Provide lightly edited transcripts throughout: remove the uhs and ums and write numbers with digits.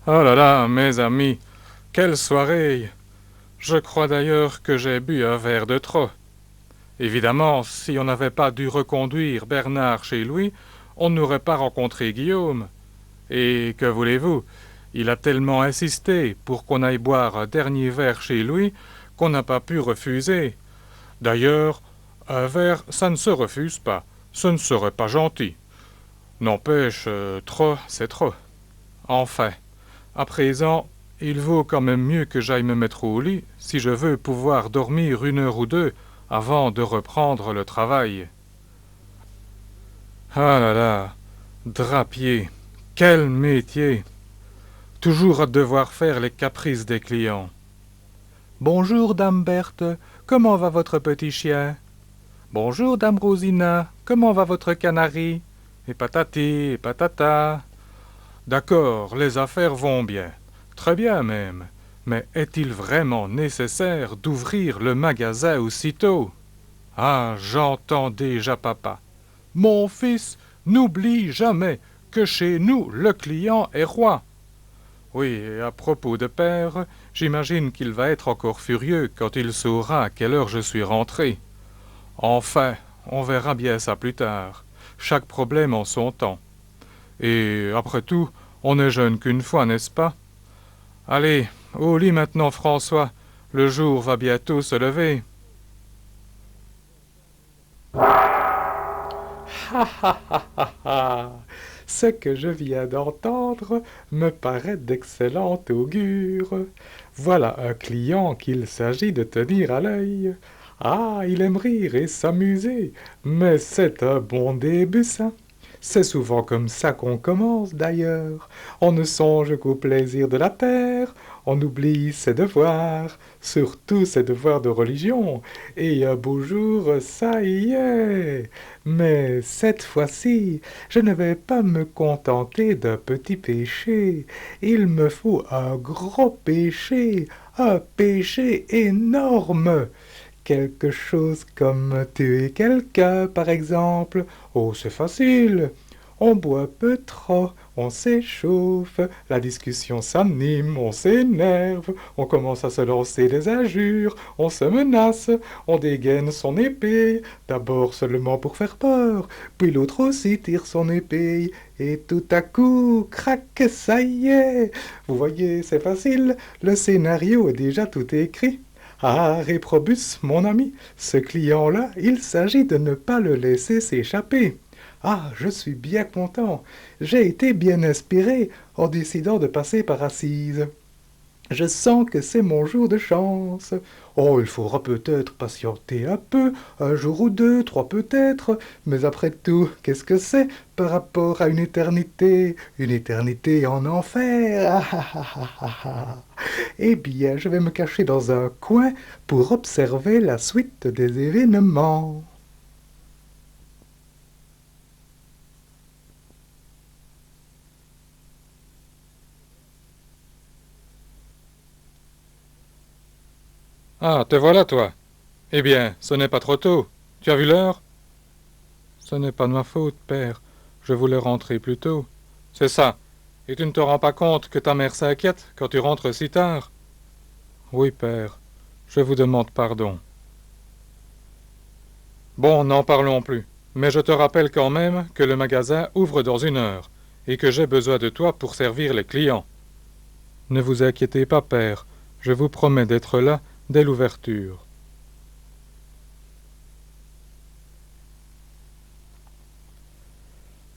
Oh là là, mes amis, quelle soirée! Je crois d'ailleurs que j'ai bu un verre de trop. Évidemment, si on n'avait pas dû reconduire Bernard chez lui, on n'aurait pas rencontré Guillaume. Et que voulez-vous? Il a tellement insisté pour qu'on aille boire un dernier verre chez lui qu'on n'a pas pu refuser. D'ailleurs, un verre, ça ne se refuse pas. Ce ne serait pas gentil. N'empêche, trop, c'est trop. Enfin, à présent, il vaut quand même mieux que j'aille me mettre au lit si je veux pouvoir dormir 1 heure ou 2 avant de reprendre le travail. Ah là là, drapier, quel métier! Toujours à devoir faire les caprices des clients. Bonjour, dame Berthe, comment va votre petit chien? Bonjour, dame Rosina, comment va votre canari? Et patati, et patata. D'accord, les affaires vont bien. Très bien même. Mais est-il vraiment nécessaire d'ouvrir le magasin aussitôt? Ah, j'entends déjà papa. Mon fils, n'oublie jamais que chez nous le client est roi. Oui, et à propos de père, j'imagine qu'il va être encore furieux quand il saura à quelle heure je suis rentré. Enfin, on verra bien ça plus tard. Chaque problème en son temps. Et après tout, on n'est jeune qu'une fois, n'est-ce pas? Allez, au lit maintenant, François. Le jour va bientôt se lever. Ha ha ha ha ha! Ce que je viens d'entendre me paraît d'excellent augure. Voilà un client qu'il s'agit de tenir à l'œil. Ah, il aime rire et s'amuser, mais c'est un bon début, ça. C'est souvent comme ça qu'on commence, d'ailleurs. On ne songe qu'au plaisir de la terre, on oublie ses devoirs, surtout ses devoirs de religion, et un beau jour, ça y est. Mais cette fois-ci, je ne vais pas me contenter d'un petit péché. Il me faut un gros péché, un péché énorme. Quelque chose comme tuer quelqu'un, par exemple. Oh, c'est facile. On boit peu trop, on s'échauffe, la discussion s'anime, on s'énerve, on commence à se lancer des injures, on se menace, on dégaine son épée, d'abord seulement pour faire peur, puis l'autre aussi tire son épée, et tout à coup, crac, ça y est. Vous voyez, c'est facile, le scénario est déjà tout écrit. Ah, Réprobus, mon ami, ce client-là, il s'agit de ne pas le laisser s'échapper. Ah, je suis bien content. J'ai été bien inspiré en décidant de passer par Assise. Je sens que c'est mon jour de chance. Oh, il faudra peut-être patienter un peu, un jour ou deux, trois peut-être, mais après tout, qu'est-ce que c'est par rapport à une éternité? Une éternité en enfer. Ah, ah, ah, ah, ah, ah. Eh bien, je vais me cacher dans un coin pour observer la suite des événements. Ah, te voilà, toi. Eh bien, ce n'est pas trop tôt. Tu as vu l'heure? Ce n'est pas de ma faute, père. Je voulais rentrer plus tôt. C'est ça. Et tu ne te rends pas compte que ta mère s'inquiète quand tu rentres si tard? Oui, père. Je vous demande pardon. Bon, n'en parlons plus. Mais je te rappelle quand même que le magasin ouvre dans 1 heure, et que j'ai besoin de toi pour servir les clients. Ne vous inquiétez pas, père. Je vous promets d'être là dès l'ouverture.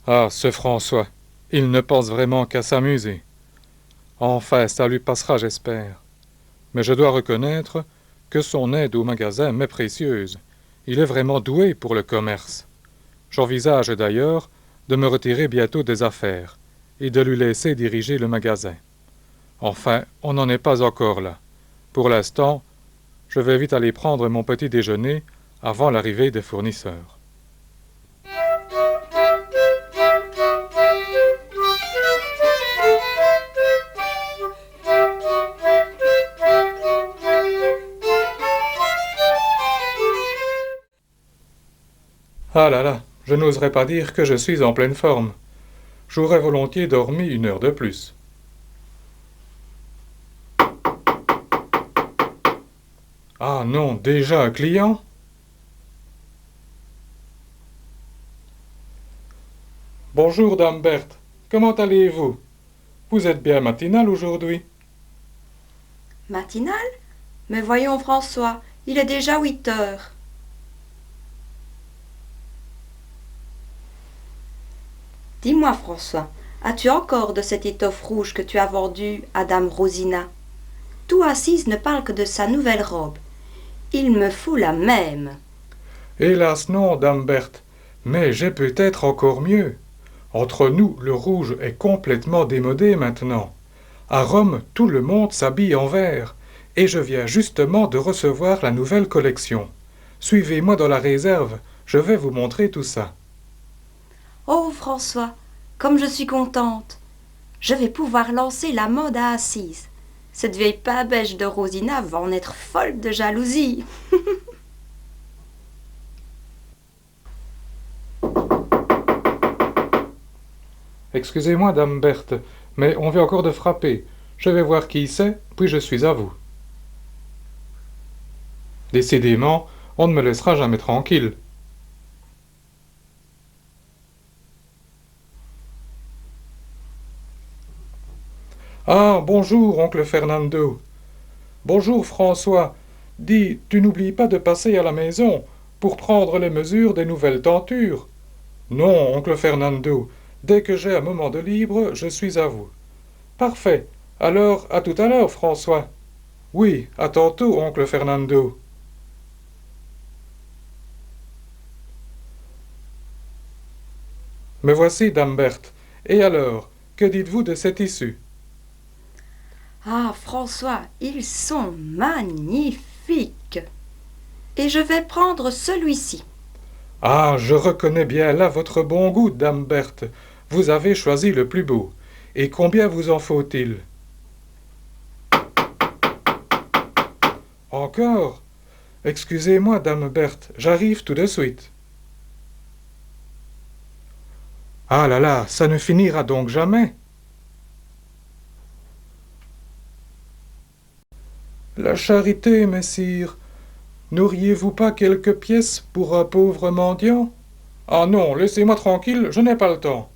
Ah, ce François. Il ne pense vraiment qu'à s'amuser. Enfin, ça lui passera, j'espère. Mais je dois reconnaître que son aide au magasin m'est précieuse. Il est vraiment doué pour le commerce. J'envisage d'ailleurs de me retirer bientôt des affaires et de lui laisser diriger le magasin. Enfin, on n'en est pas encore là. Pour l'instant, je vais vite aller prendre mon petit déjeuner avant l'arrivée des fournisseurs. Ah là là, je n'oserais pas dire que je suis en pleine forme. J'aurais volontiers dormi 1 heure de plus. Ah non, déjà un client? Bonjour, dame Berthe. Comment allez-vous? Vous êtes bien matinale aujourd'hui? Matinale? Mais voyons, François, il est déjà 8 heures. Dis-moi, François, as-tu encore de cette étoffe rouge que tu as vendue à dame Rosina? Tout Assise ne parle que de sa nouvelle robe. Il me faut la même. Hélas non, dame Berthe, mais j'ai peut-être encore mieux. Entre nous, le rouge est complètement démodé maintenant. À Rome, tout le monde s'habille en vert, et je viens justement de recevoir la nouvelle collection. Suivez-moi dans la réserve, je vais vous montrer tout ça. Oh, François, comme je suis contente. Je vais pouvoir lancer la mode à Assise. Cette vieille pabèche de Rosina va en être folle de jalousie. Excusez-moi, dame Berthe, mais on vient encore de frapper. Je vais voir qui c'est, puis je suis à vous. Décidément, on ne me laissera jamais tranquille. Ah, bonjour, oncle Fernando. Bonjour, François. Dis, tu n'oublies pas de passer à la maison pour prendre les mesures des nouvelles tentures. Non, oncle Fernando. Dès que j'ai un moment de libre, je suis à vous. Parfait. Alors, à tout à l'heure, François. Oui, à tantôt, oncle Fernando. Me voici, dame Berthe. Et alors, que dites-vous de cette issue? Ah, François, ils sont magnifiques. Et je vais prendre celui-ci. Ah, je reconnais bien là votre bon goût, dame Berthe. Vous avez choisi le plus beau. Et combien vous en faut-il? Encore? Excusez-moi, dame Berthe, j'arrive tout de suite. Ah là là, ça ne finira donc jamais. La charité, messire. N'auriez-vous pas quelques pièces pour un pauvre mendiant? Ah non, laissez-moi tranquille, je n'ai pas le temps.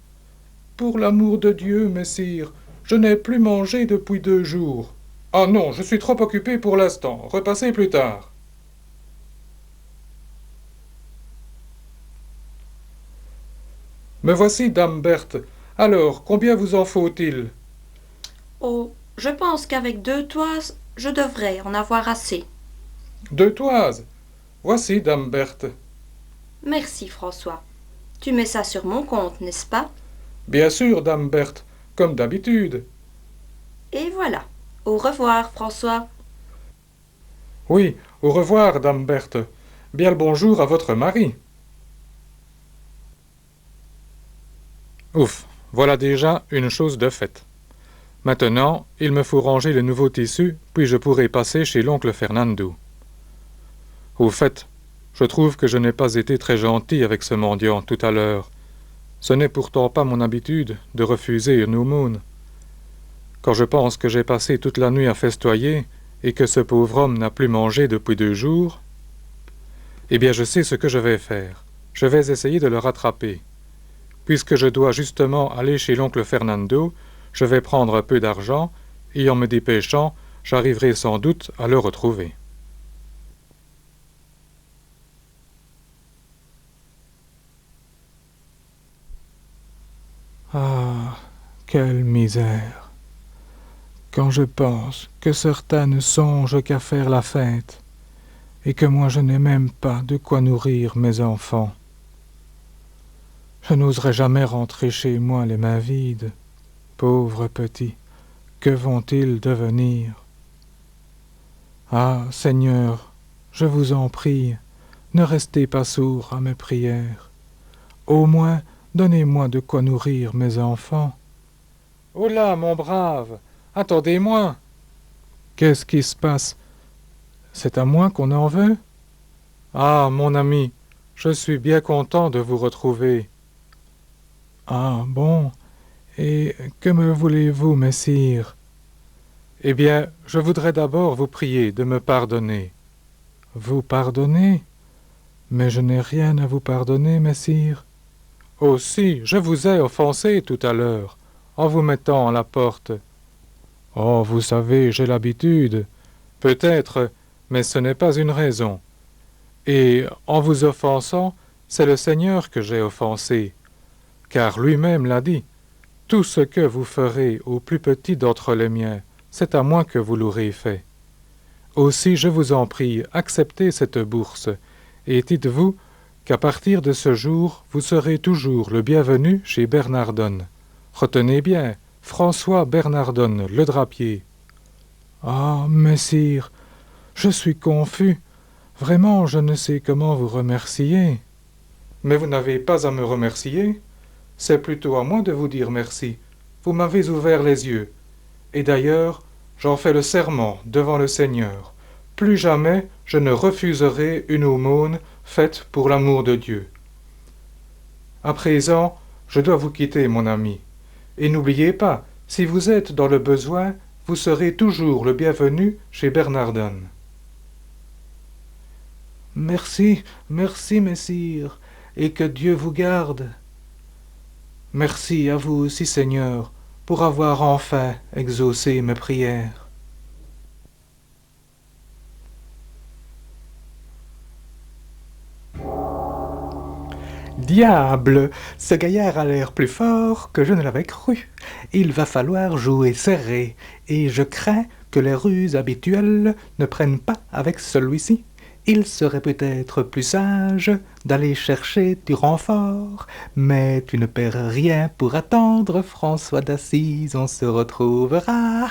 Pour l'amour de Dieu, messire, je n'ai plus mangé depuis 2 jours. Ah non, je suis trop occupé pour l'instant. Repassez plus tard. Me voici, dame Berthe. Alors, combien vous en faut-il? Oh, je pense qu'avec 2 toises, je devrais en avoir assez. 2 toises. Voici, dame Berthe. Merci, François. Tu mets ça sur mon compte, n'est-ce pas? Bien sûr, dame Berthe, comme d'habitude. Et voilà. Au revoir, François. Oui, au revoir, dame Berthe. Bien le bonjour à votre mari. Ouf, voilà déjà une chose de faite. Maintenant, il me faut ranger le nouveau tissu, puis je pourrai passer chez l'oncle Fernando. Au fait, je trouve que je n'ai pas été très gentil avec ce mendiant tout à l'heure. Ce n'est pourtant pas mon habitude de refuser une aumône. Quand je pense que j'ai passé toute la nuit à festoyer et que ce pauvre homme n'a plus mangé depuis 2 jours, eh bien je sais ce que je vais faire. Je vais essayer de le rattraper. Puisque je dois justement aller chez l'oncle Fernando, je vais prendre un peu d'argent, et en me dépêchant, j'arriverai sans doute à le retrouver. Ah, quelle misère! Quand je pense que certains ne songent qu'à faire la fête, et que moi je n'ai même pas de quoi nourrir mes enfants. Je n'oserais jamais rentrer chez moi les mains vides. Pauvres petits, que vont-ils devenir? Ah, Seigneur, je vous en prie, ne restez pas sourds à mes prières. Au moins, donnez-moi de quoi nourrir mes enfants. Oh là, mon brave, attendez-moi. Qu'est-ce qui se passe? C'est à moi qu'on en veut? Ah, mon ami, je suis bien content de vous retrouver. Ah, bon, et que me voulez-vous, messire? Eh bien, je voudrais d'abord vous prier de me pardonner. Vous pardonnez? Mais je n'ai rien à vous pardonner, messire. Oh si, je vous ai offensé tout à l'heure, en vous mettant à la porte. Oh, vous savez, j'ai l'habitude. Peut-être, mais ce n'est pas une raison. Et, en vous offensant, c'est le Seigneur que j'ai offensé, car lui-même l'a dit. Tout ce que vous ferez au plus petit d'entre les miens, c'est à moi que vous l'aurez fait. Aussi, je vous en prie, acceptez cette bourse, et dites-vous qu'à partir de ce jour, vous serez toujours le bienvenu chez Bernardone. Retenez bien, François Bernardone, le drapier. Ah, messire, je suis confus. Vraiment, je ne sais comment vous remercier. Mais vous n'avez pas à me remercier. C'est plutôt à moi de vous dire merci. Vous m'avez ouvert les yeux. Et d'ailleurs, j'en fais le serment devant le Seigneur. Plus jamais je ne refuserai une aumône faite pour l'amour de Dieu. À présent, je dois vous quitter, mon ami. Et n'oubliez pas, si vous êtes dans le besoin, vous serez toujours le bienvenu chez Bernardone. Merci, merci, messire, et que Dieu vous garde. Merci à vous aussi, Seigneur, pour avoir enfin exaucé mes prières. Diable, ce gaillard a l'air plus fort que je ne l'avais cru. Il va falloir jouer serré, et je crains que les ruses habituelles ne prennent pas avec celui-ci. Il serait peut-être plus sage d'aller chercher du renfort, mais tu ne perds rien pour attendre, François d'Assise, on se retrouvera.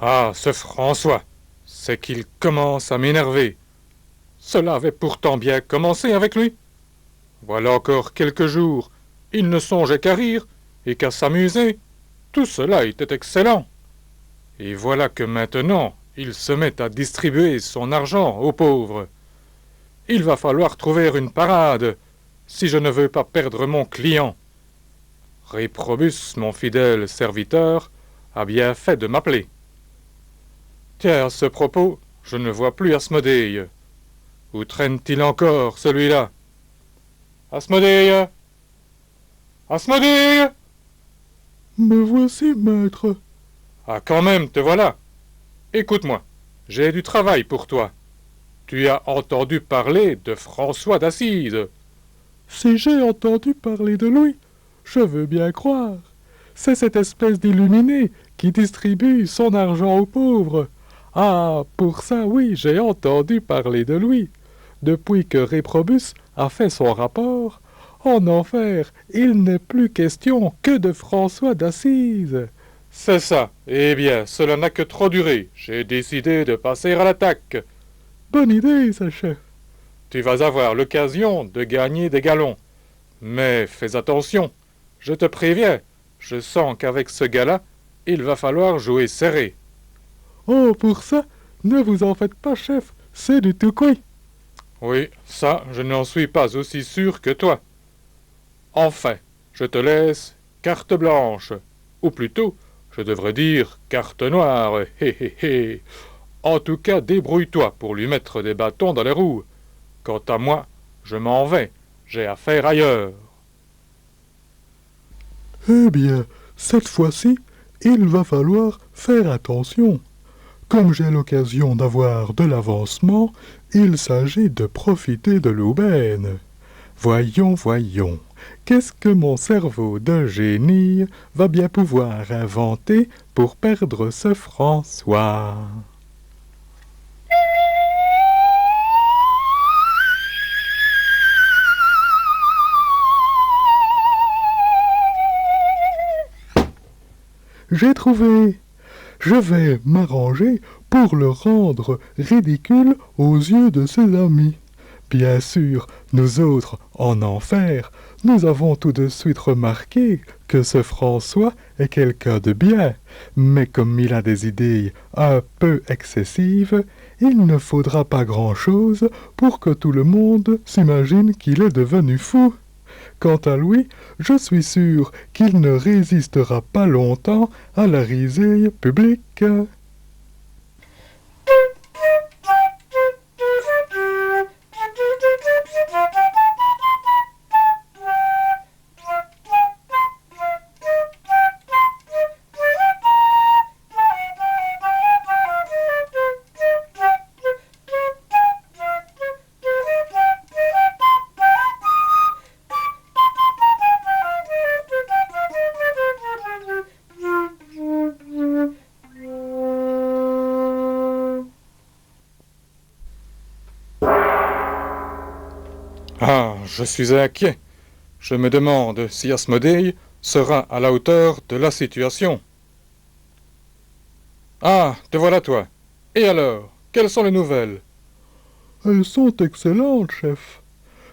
Ah, ce François, c'est qu'il commence à m'énerver. Cela avait pourtant bien commencé avec lui. Voilà encore quelques jours, il ne songeait qu'à rire et qu'à s'amuser. Tout cela était excellent. Et voilà que maintenant, il se met à distribuer son argent aux pauvres. Il va falloir trouver une parade, si je ne veux pas perdre mon client. Réprobus, mon fidèle serviteur, a bien fait de m'appeler. Tiens, à ce propos, je ne vois plus Asmodée. Où traîne-t-il encore, celui-là? Asmodée! Asmodée! Me voici, maître. Ah, quand même, te voilà. Écoute-moi, j'ai du travail pour toi. Tu as entendu parler de François d'Assise. Si j'ai entendu parler de lui, je veux bien croire. C'est cette espèce d'illuminé qui distribue son argent aux pauvres. Ah, pour ça, oui, j'ai entendu parler de lui. Depuis que Réprobus a fait son rapport, en enfer, il n'est plus question que de François d'Assise. C'est ça. Eh bien, cela n'a que trop duré. J'ai décidé de passer à l'attaque. Bonne idée, ça, chef. Tu vas avoir l'occasion de gagner des galons. Mais fais attention. Je te préviens, je sens qu'avec ce gars-là, il va falloir jouer serré. Oh, pour ça, ne vous en faites pas, chef, c'est du tout cuit. Oui, ça, je n'en suis pas aussi sûr que toi. Enfin, je te laisse carte blanche, ou plutôt, je devrais dire carte noire, hé hé hé. En tout cas, débrouille-toi pour lui mettre des bâtons dans les roues. Quant à moi, je m'en vais, j'ai affaire ailleurs. Eh bien, cette fois-ci, il va falloir faire attention. Comme j'ai l'occasion d'avoir de l'avancement, il s'agit de profiter de l'aubaine. Voyons, voyons, qu'est-ce que mon cerveau de génie va bien pouvoir inventer pour perdre ce François? j'ai trouvé. Je vais m'arranger pour le rendre ridicule aux yeux de ses amis. Bien sûr, nous autres, en enfer, nous avons tout de suite remarqué que ce François est quelqu'un de bien, mais comme il a des idées un peu excessives, il ne faudra pas grand-chose pour que tout le monde s'imagine qu'il est devenu fou. Quant à lui, je suis sûr qu'il ne résistera pas longtemps à la risée publique. Ah, je suis inquiet. Je me demande si Asmodée sera à la hauteur de la situation. Ah, te voilà toi. Et alors, quelles sont les nouvelles? Elles sont excellentes, chef.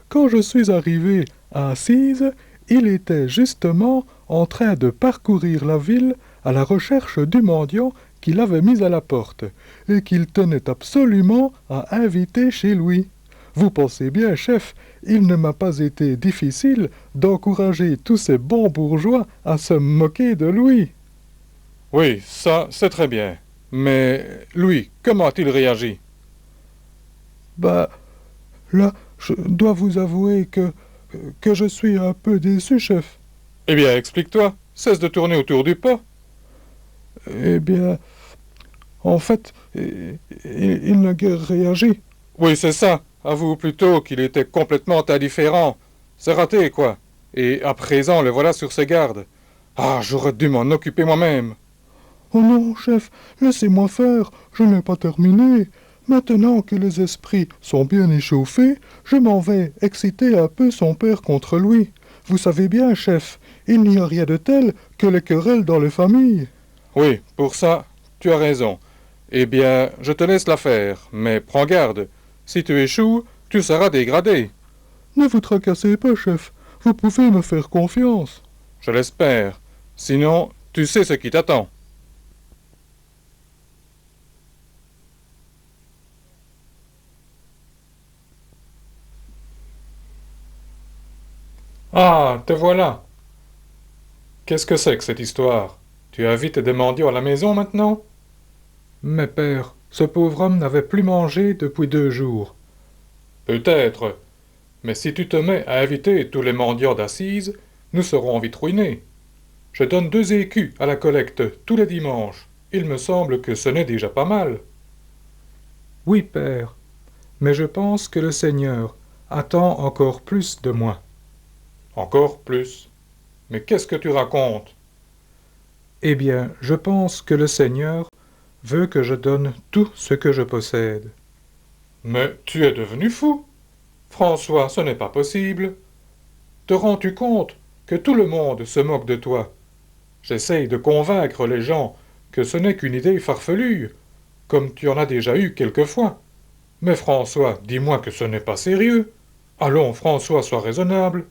Quand je suis arrivé à Assise, il était justement en train de parcourir la ville à la recherche du mendiant qu'il avait mis à la porte, et qu'il tenait absolument à inviter chez lui. Vous pensez bien, chef, il ne m'a pas été difficile d'encourager tous ces bons bourgeois à se moquer de lui. Oui, ça, c'est très bien. Mais, Louis, comment a-t-il réagi? Bah, là, je dois vous avouer que je suis un peu déçu, chef. Eh bien, explique-toi. Cesse de tourner autour du pot. Eh bien, en fait, il n'a guère réagi. Oui, c'est ça. Avoue plutôt qu'il était complètement indifférent. C'est raté, quoi. Et à présent, le voilà sur ses gardes. Ah, j'aurais dû m'en occuper moi-même. Oh non, chef, laissez-moi faire, je n'ai pas terminé. Maintenant que les esprits sont bien échauffés, je m'en vais exciter un peu son père contre lui. Vous savez bien, chef, il n'y a rien de tel que les querelles dans les familles. Oui, pour ça, tu as raison. Eh bien, je te laisse la faire, mais prends garde. Si tu échoues, tu seras dégradé. Ne vous tracassez pas, chef, vous pouvez me faire confiance. Je l'espère. Sinon, tu sais ce qui t'attend. Ah, te voilà. Qu'est-ce que c'est que cette histoire? Tu invites des mendiants à la maison maintenant? Mais père, ce pauvre homme n'avait plus mangé depuis 2 jours. Peut-être. Mais si tu te mets à inviter tous les mendiants d'Assise, nous serons vite ruinés. Je donne 2 écus à la collecte tous les dimanches. Il me semble que ce n'est déjà pas mal. Oui, père, mais je pense que le Seigneur attend encore plus de moi. Encore plus. Mais qu'est-ce que tu racontes? Eh bien, je pense que le Seigneur veut que je donne tout ce que je possède. Mais tu es devenu fou. François, ce n'est pas possible. Te rends-tu compte que tout le monde se moque de toi? J'essaye de convaincre les gens que ce n'est qu'une idée farfelue, comme tu en as déjà eu quelquefois. Mais François, dis-moi que ce n'est pas sérieux. Allons, François, sois raisonnable.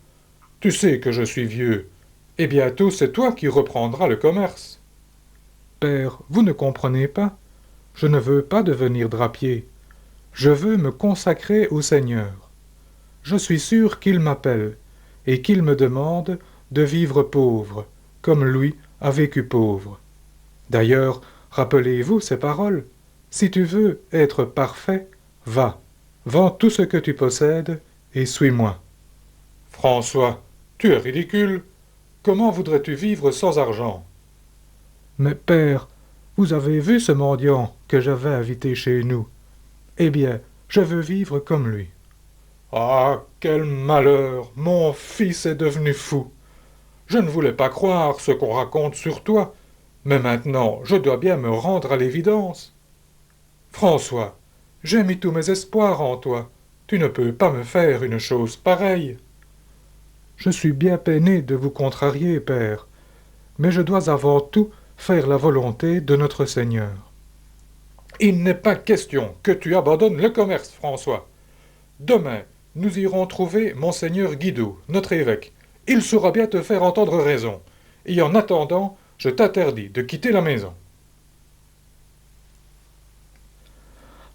Tu sais que je suis vieux, et bientôt c'est toi qui reprendras le commerce. Père, vous ne comprenez pas. Je ne veux pas devenir drapier. Je veux me consacrer au Seigneur. Je suis sûr qu'il m'appelle, et qu'il me demande de vivre pauvre, comme lui a vécu pauvre. D'ailleurs, rappelez-vous ces paroles. Si tu veux être parfait, va, vends tout ce que tu possèdes, et suis-moi. François, tu es ridicule. Comment voudrais-tu vivre sans argent? Mais père, vous avez vu ce mendiant que j'avais invité chez nous. Eh bien, je veux vivre comme lui. Ah, quel malheur! Mon fils est devenu fou. Je ne voulais pas croire ce qu'on raconte sur toi, mais maintenant je dois bien me rendre à l'évidence. François, j'ai mis tous mes espoirs en toi. Tu ne peux pas me faire une chose pareille. Je suis bien peiné de vous contrarier, père, mais je dois avant tout faire la volonté de notre Seigneur. Il n'est pas question que tu abandonnes le commerce, François. Demain, nous irons trouver monseigneur Guido, notre évêque. Il saura bien te faire entendre raison. Et en attendant, je t'interdis de quitter la maison.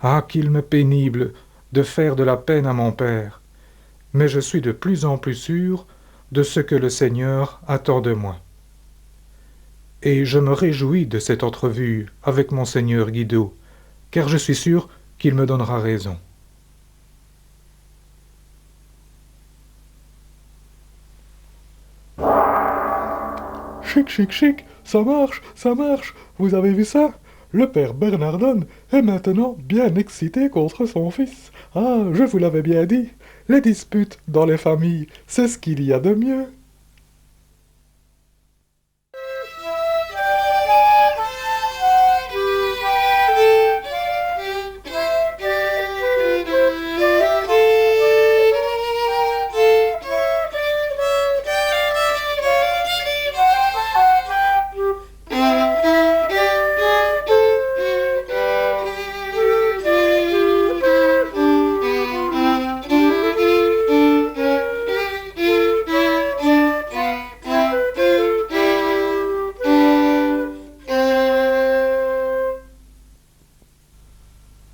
Ah, qu'il m'est pénible de faire de la peine à mon père, mais je suis de plus en plus sûr de ce que le Seigneur attend de moi. Et je me réjouis de cette entrevue avec monseigneur Guido, car je suis sûr qu'il me donnera raison. Chic, chic, chic, ça marche, vous avez vu ça? Le père Bernardone est maintenant bien excité contre son fils. Ah, je vous l'avais bien dit, les disputes dans les familles, c'est ce qu'il y a de mieux.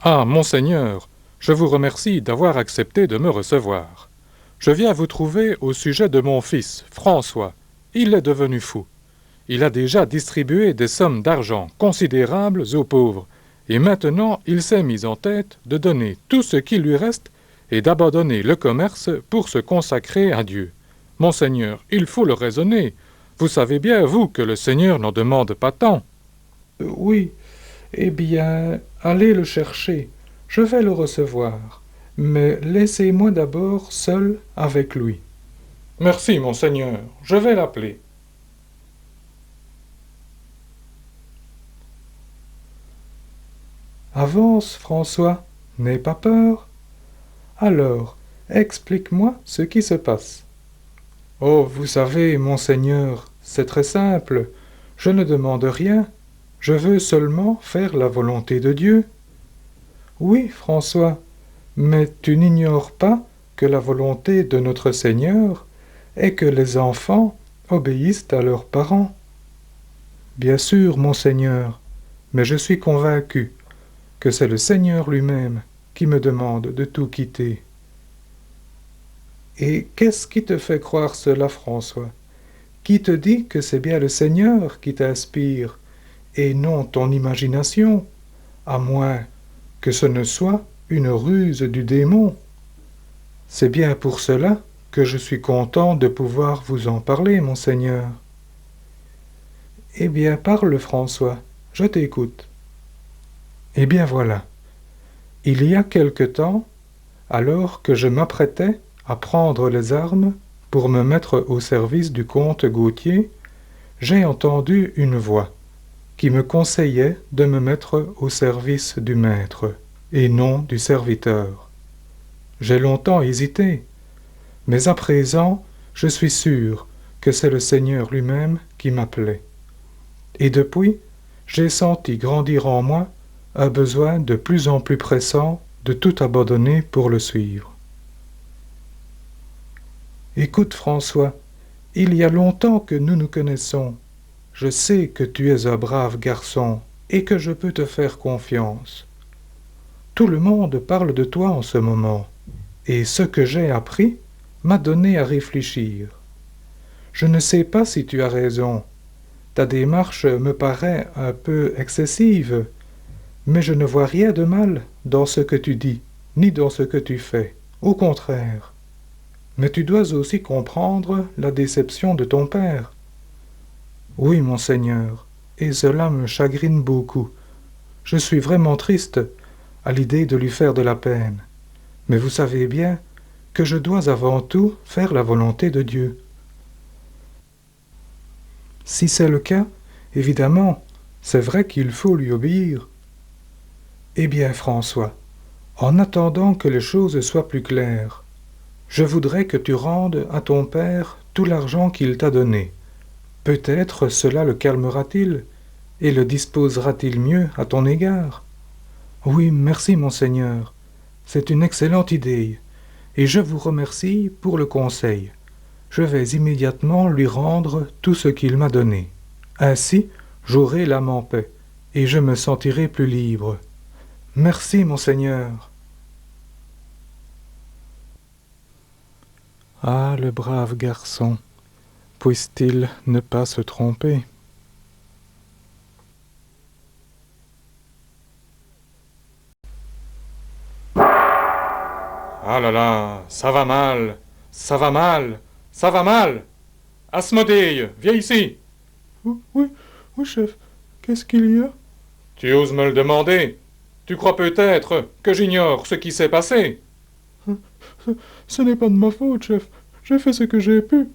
Ah, monseigneur, je vous remercie d'avoir accepté de me recevoir. Je viens vous trouver au sujet de mon fils, François. Il est devenu fou. Il a déjà distribué des sommes d'argent considérables aux pauvres, et maintenant il s'est mis en tête de donner tout ce qui lui reste et d'abandonner le commerce pour se consacrer à Dieu. Monseigneur, il faut le raisonner. Vous savez bien, vous, que le Seigneur n'en demande pas tant. Oui, eh bien, allez le chercher, je vais le recevoir, mais laissez-moi d'abord seul avec lui. Merci, monseigneur, je vais l'appeler. Avance, François, n'aie pas peur. Alors, explique-moi ce qui se passe. Oh, vous savez, monseigneur, c'est très simple, je ne demande rien. Je veux seulement faire la volonté de Dieu. Oui, François, mais tu n'ignores pas que la volonté de notre Seigneur est que les enfants obéissent à leurs parents. Bien sûr, mon Seigneur, mais je suis convaincu que c'est le Seigneur lui-même qui me demande de tout quitter. Et qu'est-ce qui te fait croire cela, François? Qui te dit que c'est bien le Seigneur qui t'inspire et non ton imagination, à moins que ce ne soit une ruse du démon. C'est bien pour cela que je suis content de pouvoir vous en parler, monseigneur. Eh bien, parle, François, je t'écoute. Eh bien, voilà. Il y a quelque temps, alors que je m'apprêtais à prendre les armes pour me mettre au service du comte Gautier, j'ai entendu une voix qui me conseillait de me mettre au service du maître, et non du serviteur. J'ai longtemps hésité, mais à présent, je suis sûr que c'est le Seigneur lui-même qui m'appelait. Et depuis, j'ai senti grandir en moi un besoin de plus en plus pressant de tout abandonner pour le suivre. Écoute, François, il y a longtemps que nous nous connaissons. Je sais que tu es un brave garçon et que je peux te faire confiance. Tout le monde parle de toi en ce moment, et ce que j'ai appris m'a donné à réfléchir. Je ne sais pas si tu as raison. Ta démarche me paraît un peu excessive, mais je ne vois rien de mal dans ce que tu dis, ni dans ce que tu fais. Au contraire. Mais tu dois aussi comprendre la déception de ton père. Oui, monseigneur, et cela me chagrine beaucoup. Je suis vraiment triste à l'idée de lui faire de la peine. Mais vous savez bien que je dois avant tout faire la volonté de Dieu. Si c'est le cas, évidemment, c'est vrai qu'il faut lui obéir. Eh bien, François, en attendant que les choses soient plus claires, je voudrais que tu rendes à ton père tout l'argent qu'il t'a donné. Peut-être cela le calmera-t-il, et le disposera-t-il mieux à ton égard? Oui, merci, monseigneur. C'est une excellente idée, et je vous remercie pour le conseil. Je vais immédiatement lui rendre tout ce qu'il m'a donné. Ainsi, j'aurai l'âme en paix, et je me sentirai plus libre. Merci, monseigneur. Ah, le brave garçon, puisse-t-il ne pas se tromper? Ah là là, ça va mal, ça va mal, ça va mal. Asmodée, viens ici. Oui, oui, chef. Qu'est-ce qu'il y a? Tu oses me le demander? Tu crois peut-être que j'ignore ce qui s'est passé? Ce n'est pas de ma faute, chef. J'ai fait ce que j'ai pu.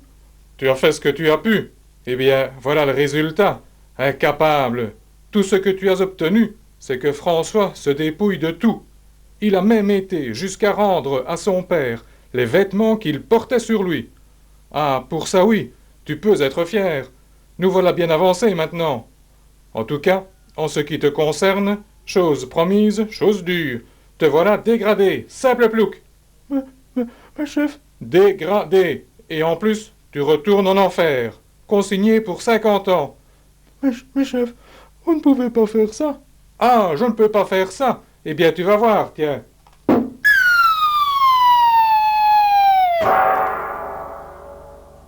Tu as fait ce que tu as pu. Eh bien, voilà le résultat. Incapable. Tout ce que tu as obtenu, c'est que François se dépouille de tout. Il a même été jusqu'à rendre à son père les vêtements qu'il portait sur lui. Ah, pour ça oui, tu peux être fier. Nous voilà bien avancés maintenant. En tout cas, en ce qui te concerne, chose promise, chose due. Te voilà dégradé, simple plouc. Mais chef, Dégradé. Et en plus, tu retournes en enfer. Consigné pour 50 ans. mais chef, vous ne pouvez pas faire ça. Ah, je ne peux pas faire ça. Eh bien, tu vas voir, tiens.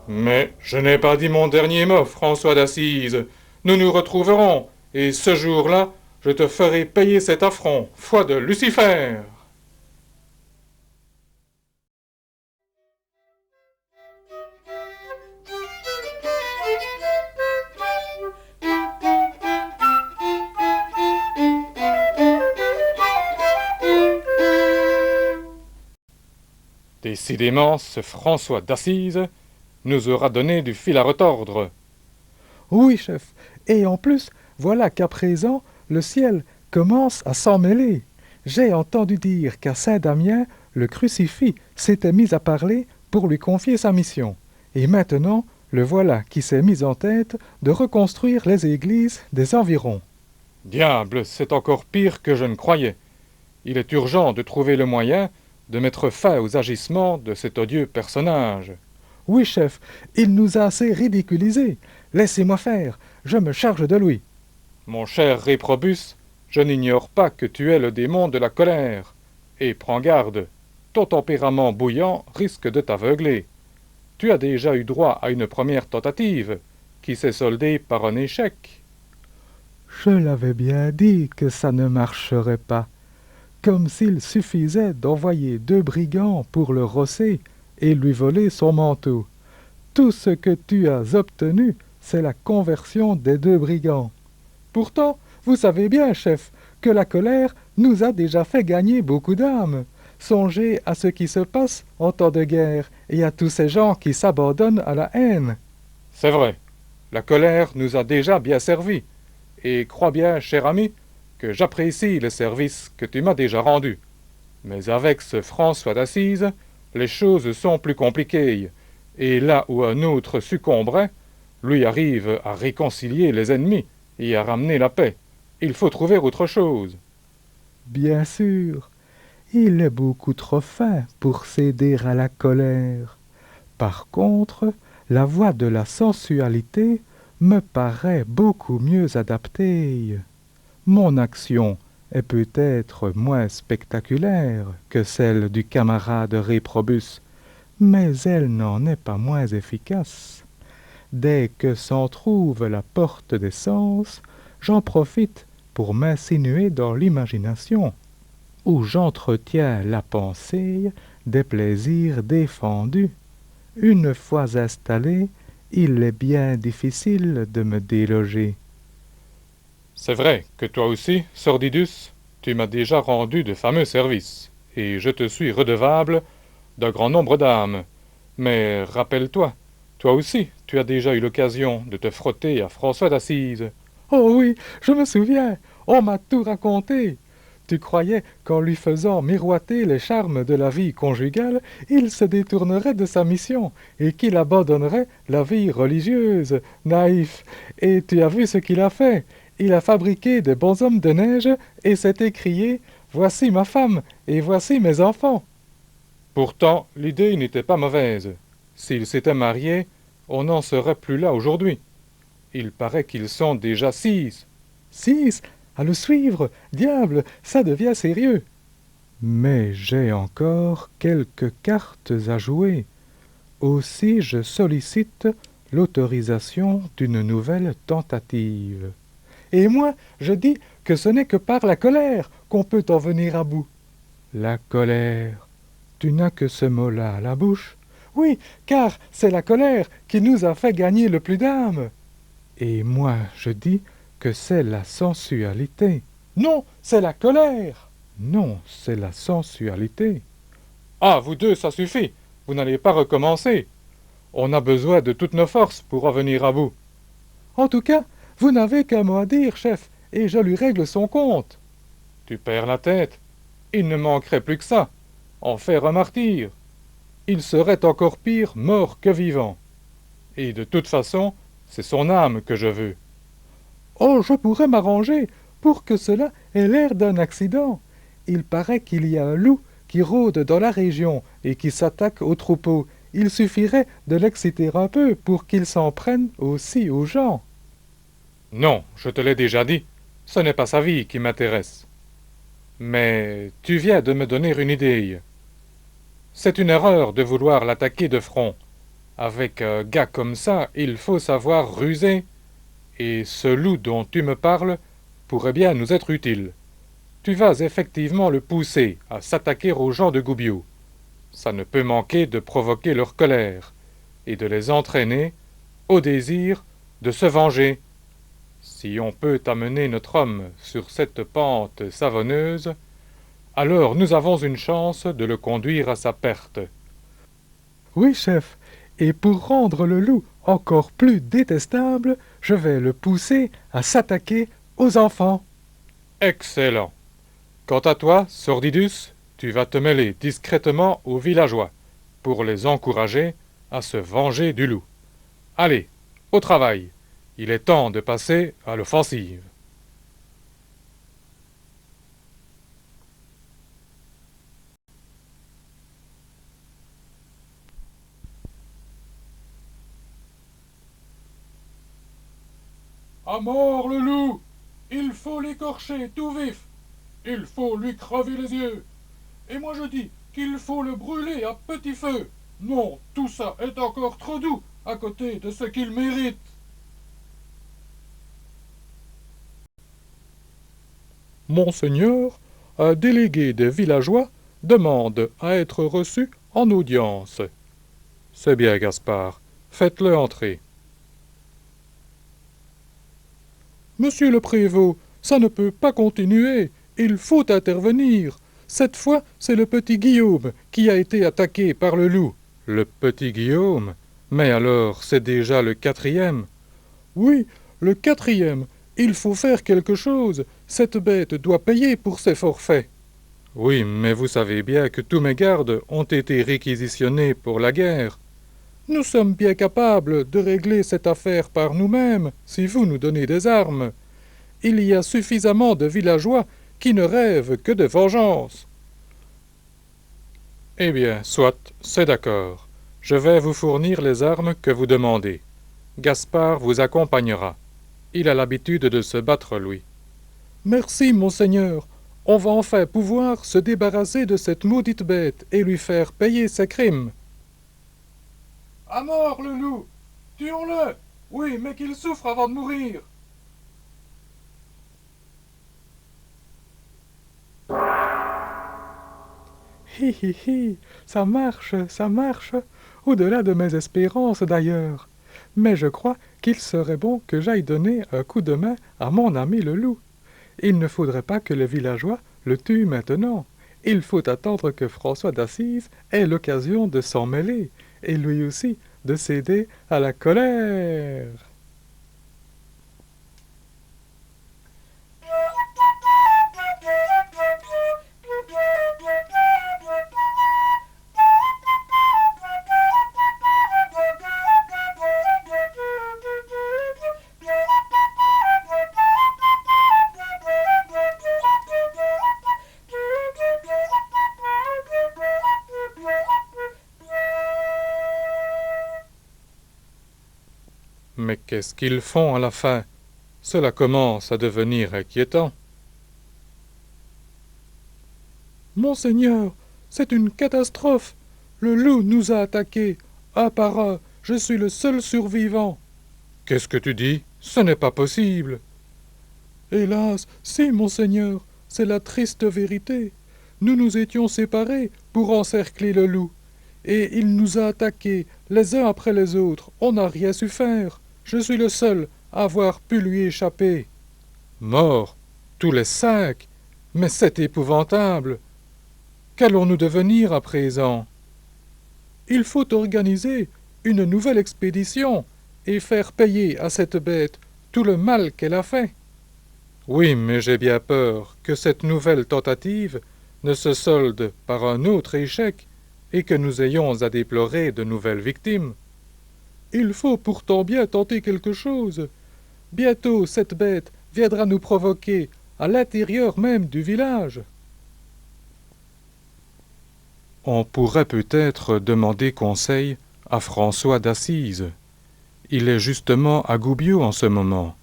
Mais je n'ai pas dit mon dernier mot, François d'Assise. Nous nous retrouverons, et ce jour-là, je te ferai payer cet affront, foi de Lucifer. Décidément, ce François d'Assise nous aura donné du fil à retordre. Oui, chef. Et en plus, voilà qu'à présent, le ciel commence à s'en mêler. J'ai entendu dire qu'à Saint-Damien, le crucifix s'était mis à parler pour lui confier sa mission. Et maintenant, le voilà qui s'est mis en tête de reconstruire les églises des environs. Diable, c'est encore pire que je ne croyais. Il est urgent de trouver le moyen de mettre fin aux agissements de cet odieux personnage. Oui, chef, il nous a assez ridiculisés. Laissez-moi faire, je me charge de lui. Mon cher Réprobus, je n'ignore pas que tu es le démon de la colère. Et prends garde, ton tempérament bouillant risque de t'aveugler. Tu as déjà eu droit à une première tentative, qui s'est soldée par un échec. Je l'avais bien dit que ça ne marcherait pas. Comme s'il suffisait d'envoyer 2 brigands pour le rosser et lui voler son manteau. Tout ce que tu as obtenu, c'est la conversion des 2 brigands. Pourtant, vous savez bien, chef, que la colère nous a déjà fait gagner beaucoup d'âmes. Songez à ce qui se passe en temps de guerre et à tous ces gens qui s'abandonnent à la haine. C'est vrai, la colère nous a déjà bien servi. Et crois bien, cher ami, que j'apprécie le service que tu m'as déjà rendu. Mais avec ce François d'Assise, les choses sont plus compliquées, et là où un autre succomberait, lui arrive à réconcilier les ennemis et à ramener la paix. Il faut trouver autre chose. Bien sûr, il est beaucoup trop fin pour céder à la colère. Par contre, la voie de la sensualité me paraît beaucoup mieux adaptée. Mon action est peut-être moins spectaculaire que celle du camarade Réprobus, mais elle n'en est pas moins efficace. Dès que s'en trouve la porte des sens, j'en profite pour m'insinuer dans l'imagination, où j'entretiens la pensée des plaisirs défendus. Une fois installé, il est bien difficile de me déloger. C'est vrai que toi aussi, Sordidus, tu m'as déjà rendu de fameux services, et je te suis redevable d'un grand nombre d'âmes. Mais rappelle-toi, toi aussi, tu as déjà eu l'occasion de te frotter à François d'Assise. Oh oui, je me souviens, on m'a tout raconté. Tu croyais qu'en lui faisant miroiter les charmes de la vie conjugale, il se détournerait de sa mission et qu'il abandonnerait la vie religieuse, naïf. Et tu as vu ce qu'il a fait. Il a fabriqué des bonshommes de neige et s'est écrié « Voici ma femme et voici mes enfants ». Pourtant, l'idée n'était pas mauvaise. S'ils s'étaient mariés, on n'en serait plus là aujourd'hui. Il paraît qu'ils sont déjà 6. 6 à le suivre, diable, ça devient sérieux. Mais j'ai encore quelques cartes à jouer. Aussi je sollicite l'autorisation d'une nouvelle tentative. Et moi, je dis que ce n'est que par la colère qu'on peut en venir à bout. La colère. Tu n'as que ce mot-là à la bouche. Oui, car c'est la colère qui nous a fait gagner le plus d'âmes. Et moi, je dis que c'est la sensualité. Non, c'est la colère. Non, c'est la sensualité. Ah, vous deux, ça suffit. Vous n'allez pas recommencer. On a besoin de toutes nos forces pour en venir à bout. En tout cas, vous n'avez qu'un mot à dire, chef, et je lui règle son compte. Tu perds la tête. Il ne manquerait plus que ça. En faire un martyr. Il serait encore pire mort que vivant. Et de toute façon, c'est son âme que je veux. Oh, je pourrais m'arranger pour que cela ait l'air d'un accident. Il paraît qu'il y a un loup qui rôde dans la région et qui s'attaque aux troupeaux. Il suffirait de l'exciter un peu pour qu'il s'en prenne aussi aux gens. Non, je te l'ai déjà dit. Ce n'est pas sa vie qui m'intéresse. Mais tu viens de me donner une idée. C'est une erreur de vouloir l'attaquer de front. Avec un gars comme ça, il faut savoir ruser. Et ce loup dont tu me parles pourrait bien nous être utile. Tu vas effectivement le pousser à s'attaquer aux gens de Goubiou. Ça ne peut manquer de provoquer leur colère et de les entraîner au désir de se venger. Si on peut amener notre homme sur cette pente savonneuse, alors nous avons une chance de le conduire à sa perte. Oui, chef, et pour rendre le loup encore plus détestable, je vais le pousser à s'attaquer aux enfants. Excellent. Quant à toi, Sordidus, tu vas te mêler discrètement aux villageois, pour les encourager à se venger du loup. Allez, au travail. Il est temps de passer à l'offensive. À mort le loup! Il faut l'écorcher tout vif! Il faut lui crever les yeux! Et moi je dis qu'il faut le brûler à petit feu! Non, tout ça est encore trop doux à côté de ce qu'il mérite! Monseigneur, un délégué des villageois demande à être reçu en audience. C'est bien, Gaspard. Faites-le entrer. Monsieur le prévôt, ça ne peut pas continuer. Il faut intervenir. Cette fois, c'est le petit Guillaume qui a été attaqué par le loup. Le petit Guillaume? Mais alors, c'est déjà le 4e. Oui, le 4e. Il faut faire quelque chose. Cette bête doit payer pour ses forfaits. Oui, mais vous savez bien que tous mes gardes ont été réquisitionnés pour la guerre. Nous sommes bien capables de régler cette affaire par nous-mêmes, si vous nous donnez des armes. Il y a suffisamment de villageois qui ne rêvent que de vengeance. Eh bien, soit, c'est d'accord. Je vais vous fournir les armes que vous demandez. Gaspard vous accompagnera. Il a l'habitude de se battre, lui. Merci, monseigneur. On va enfin pouvoir se débarrasser de cette maudite bête et lui faire payer ses crimes. À mort, le loup! Tuons-le! Oui, mais qu'il souffre avant de mourir! Hi hi hi, ça marche, au-delà de mes espérances d'ailleurs. Mais je crois qu'il serait bon que j'aille donner un coup de main à mon ami le loup. Il ne faudrait pas que les villageois le tuent maintenant. Il faut attendre que François d'Assise ait l'occasion de s'en mêler, et lui aussi de céder à la colère. Mais qu'est-ce qu'ils font à la fin? Cela commence à devenir inquiétant. Monseigneur, c'est une catastrophe. Le loup nous a attaqués. Un par un, je suis le seul survivant. Qu'est-ce que tu dis? Ce n'est pas possible. Hélas, si, monseigneur, c'est la triste vérité. Nous nous étions séparés pour encercler le loup. Et il nous a attaqués, les uns après les autres. On n'a rien su faire. Je suis le seul à avoir pu lui échapper. Morts, tous les 5. Mais c'est épouvantable. Qu'allons-nous devenir à présent? Il faut organiser une nouvelle expédition et faire payer à cette bête tout le mal qu'elle a fait. Oui, mais j'ai bien peur que cette nouvelle tentative ne se solde par un autre échec et que nous ayons à déplorer de nouvelles victimes. Il faut pourtant bien tenter quelque chose. Bientôt cette bête viendra nous provoquer à l'intérieur même du village. On pourrait peut-être demander conseil à François d'Assise. Il est justement à Goubiot en ce moment,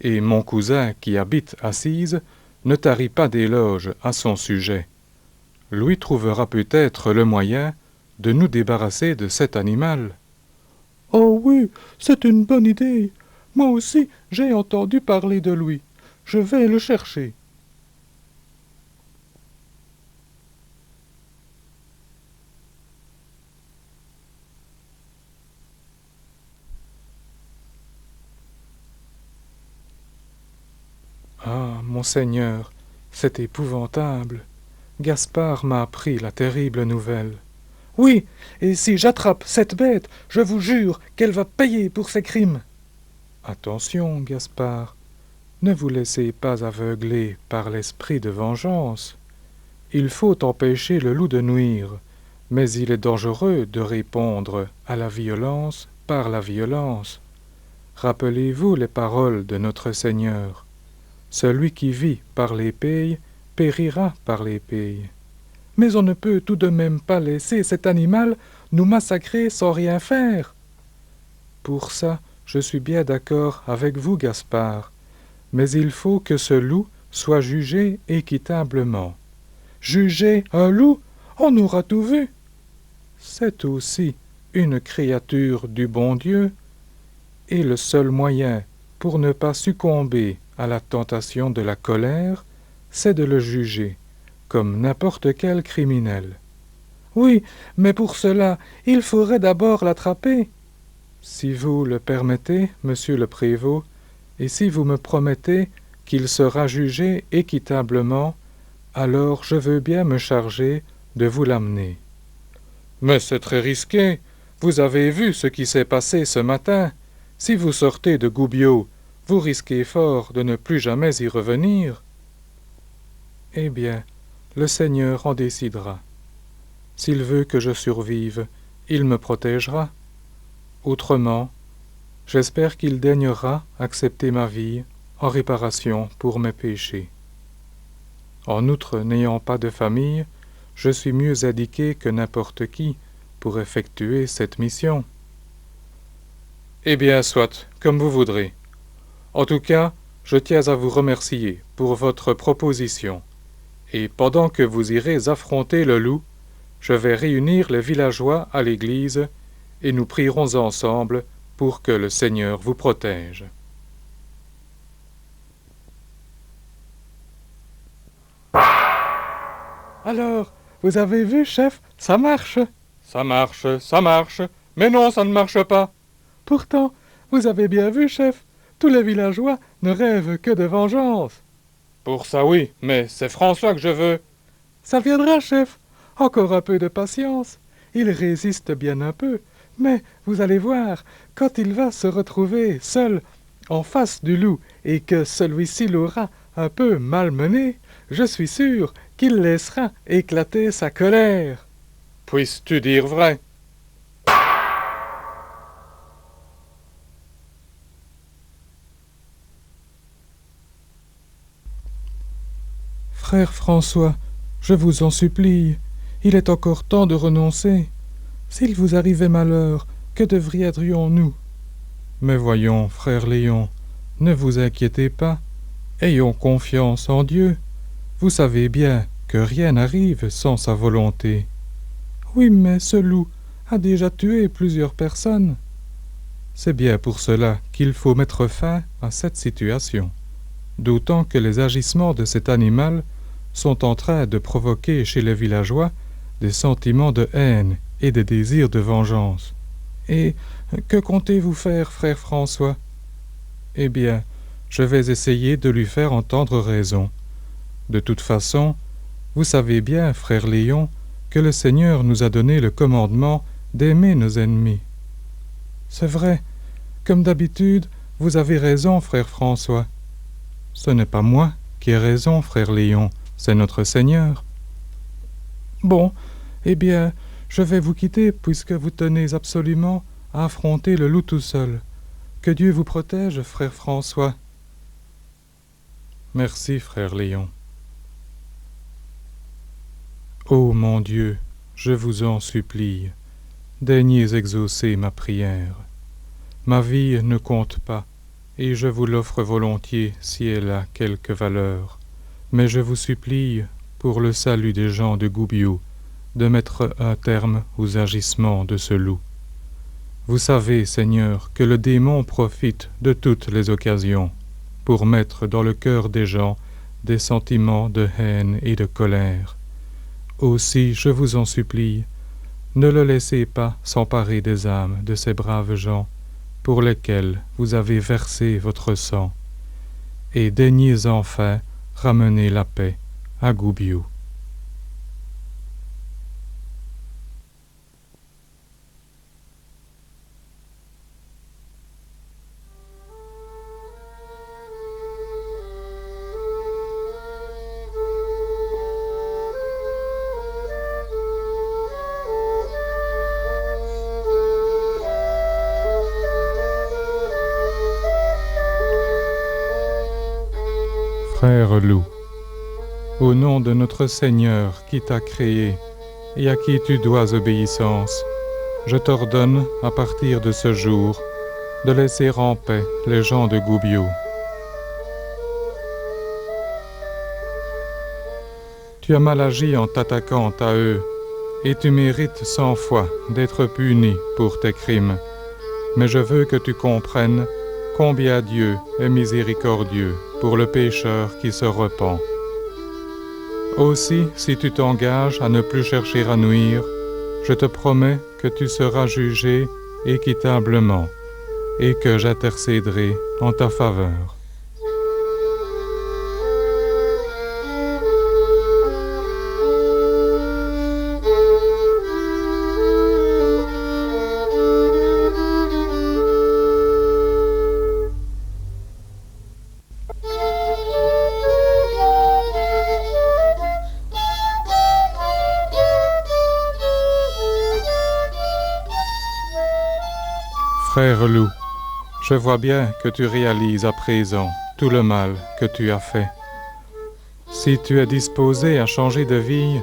et mon cousin qui habite Assise ne tarit pas d'éloges à son sujet. Lui trouvera peut-être le moyen de nous débarrasser de cet animal. Oh oui, c'est une bonne idée. Moi aussi, j'ai entendu parler de lui. Je vais le chercher. Ah, monseigneur, c'est épouvantable. Gaspard m'a appris la terrible nouvelle. Oui, et si j'attrape cette bête, je vous jure qu'elle va payer pour ses crimes. Attention, Gaspard, ne vous laissez pas aveugler par l'esprit de vengeance. Il faut empêcher le loup de nuire, mais il est dangereux de répondre à la violence par la violence. Rappelez-vous les paroles de notre Seigneur. Celui qui vit par l'épée périra par l'épée. Mais on ne peut tout de même pas laisser cet animal nous massacrer sans rien faire. Pour ça, je suis bien d'accord avec vous, Gaspard, mais il faut que ce loup soit jugé équitablement. Juger un loup? On aura tout vu. C'est aussi une créature du bon Dieu, et le seul moyen pour ne pas succomber à la tentation de la colère, c'est de le juger, comme n'importe quel criminel. Oui, mais pour cela, il faudrait d'abord l'attraper. Si vous le permettez, monsieur le prévôt, et si vous me promettez qu'il sera jugé équitablement, alors je veux bien me charger de vous l'amener. Mais c'est très risqué. Vous avez vu ce qui s'est passé ce matin. Si vous sortez de Goubiot, vous risquez fort de ne plus jamais y revenir. Eh bien, le Seigneur en décidera. S'il veut que je survive, il me protégera. Autrement, j'espère qu'il daignera accepter ma vie en réparation pour mes péchés. En outre, n'ayant pas de famille, je suis mieux indiqué que n'importe qui pour effectuer cette mission. Eh bien, soit, comme vous voudrez. En tout cas, je tiens à vous remercier pour votre proposition, et pendant que vous irez affronter le loup, je vais réunir les villageois à l'église, et nous prierons ensemble pour que le Seigneur vous protège. Alors, vous avez vu, chef, ça marche. Ça marche, mais non, ça ne marche pas. Pourtant, vous avez bien vu, chef, tous les villageois ne rêvent que de vengeance. Pour ça, oui, mais c'est François que je veux. Ça viendra, chef. Encore un peu de patience. Il résiste bien un peu, mais vous allez voir, quand il va se retrouver seul en face du loup et que celui-ci l'aura un peu malmené, je suis sûr qu'il laissera éclater sa colère. Puisses-tu dire vrai? Frère François, je vous en supplie, il est encore temps de renoncer. S'il vous arrivait malheur, que deviendrions-nous? Mais voyons, frère Léon, ne vous inquiétez pas, ayons confiance en Dieu. Vous savez bien que rien n'arrive sans sa volonté. Oui, mais ce loup a déjà tué plusieurs personnes. C'est bien pour cela qu'il faut mettre fin à cette situation, d'autant que les agissements de cet animal sont en train de provoquer chez les villageois des sentiments de haine et des désirs de vengeance. Et que comptez-vous faire, frère François? Eh bien, je vais essayer de lui faire entendre raison. De toute façon, vous savez bien, frère Léon, que le Seigneur nous a donné le commandement d'aimer nos ennemis. C'est vrai, comme d'habitude, vous avez raison, frère François. Ce n'est pas moi qui ai raison, frère Léon, c'est notre Seigneur. Bon, eh bien, je vais vous quitter puisque vous tenez absolument à affronter le loup tout seul. Que Dieu vous protège, frère François. Merci, frère Léon. Ô mon Dieu, je vous en supplie, daignez exaucer ma prière. Ma vie ne compte pas, et je vous l'offre volontiers si elle a quelque valeur. Mais je vous supplie, pour le salut des gens de Goubiou, de mettre un terme aux agissements de ce loup. Vous savez, Seigneur, que le démon profite de toutes les occasions pour mettre dans le cœur des gens des sentiments de haine et de colère. Aussi, je vous en supplie, ne le laissez pas s'emparer des âmes de ces braves gens pour lesquels vous avez versé votre sang, et daignez enfin ramener la paix à Goubiou. Frère loup, au nom de notre Seigneur qui t'a créé et à qui tu dois obéissance, je t'ordonne, à partir de ce jour, de laisser en paix les gens de Goubiou. Tu as mal agi en t'attaquant à eux, et tu mérites 100 fois d'être puni pour tes crimes. Mais je veux que tu comprennes combien Dieu est miséricordieux pour le pécheur qui se repent. Aussi, si tu t'engages à ne plus chercher à nuire, je te promets que tu seras jugé équitablement et que j'intercéderai en ta faveur. Frère loup, je vois bien que tu réalises à présent tout le mal que tu as fait. Si tu es disposé à changer de vie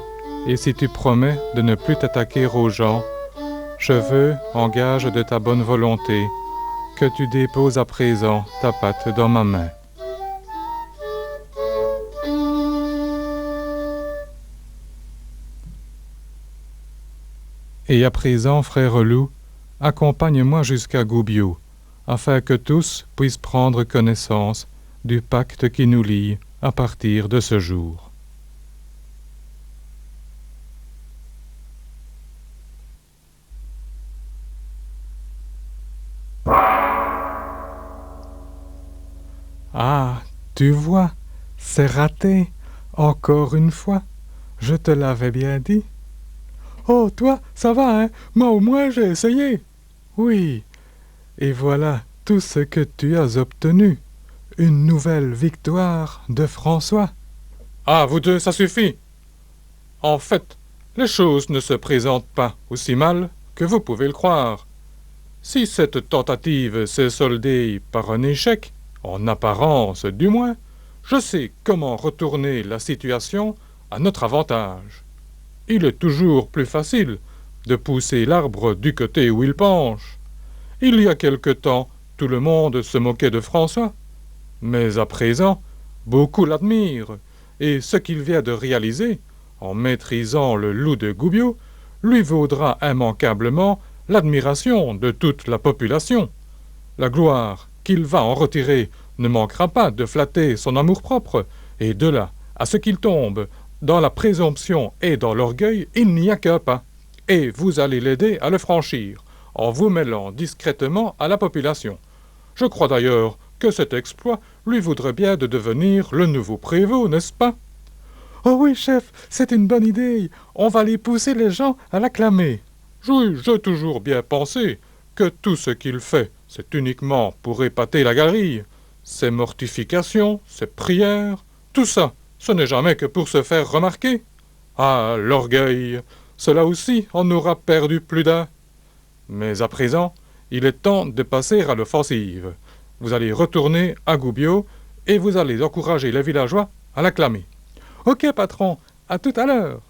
et si tu promets de ne plus t'attaquer aux gens, je veux, en gage de ta bonne volonté, que tu déposes à présent ta patte dans ma main. Et à présent, frère loup, accompagne-moi jusqu'à Goubiou, afin que tous puissent prendre connaissance du pacte qui nous lie à partir de ce jour. Ah, tu vois, c'est raté, encore une fois. Je te l'avais bien dit. Oh, toi, ça va, hein? Moi au moins j'ai essayé. Oui, et voilà tout ce que tu as obtenu. Une nouvelle victoire de François. Ah, vous deux, ça suffit. En fait, les choses ne se présentent pas aussi mal que vous pouvez le croire. Si cette tentative s'est soldée par un échec, en apparence du moins, je sais comment retourner la situation à notre avantage. Il est toujours plus facile de pousser l'arbre du côté où il penche. Il y a quelque temps, tout le monde se moquait de François. Mais à présent, beaucoup l'admirent, et ce qu'il vient de réaliser, en maîtrisant le loup de Goubiot, lui vaudra immanquablement l'admiration de toute la population. La gloire qu'il va en retirer ne manquera pas de flatter son amour-propre, et de là à ce qu'il tombe dans la présomption et dans l'orgueil, il n'y a qu'un pas, et vous allez l'aider à le franchir, en vous mêlant discrètement à la population. Je crois d'ailleurs que cet exploit lui voudrait bien de devenir le nouveau prévôt, n'est-ce pas? Oh oui, chef, c'est une bonne idée. On va les pousser les gens à l'acclamer. Oui, j'ai toujours bien pensé que tout ce qu'il fait, c'est uniquement pour épater la galerie. Ses mortifications, ses prières, tout ça, ce n'est jamais que pour se faire remarquer. Ah, l'orgueil, cela aussi en aura perdu plus d'un. Mais à présent, il est temps de passer à l'offensive. Vous allez retourner à Goubiot et vous allez encourager les villageois à l'acclamer. Ok, patron, à tout à l'heure.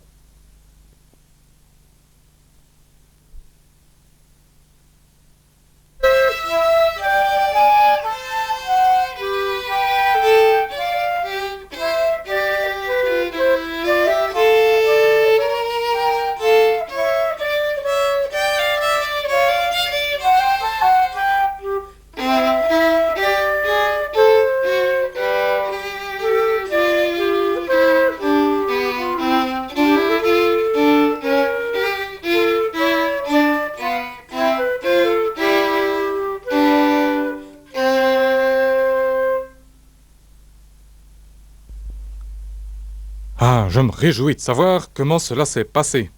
Ah, je me réjouis de savoir comment cela s'est passé.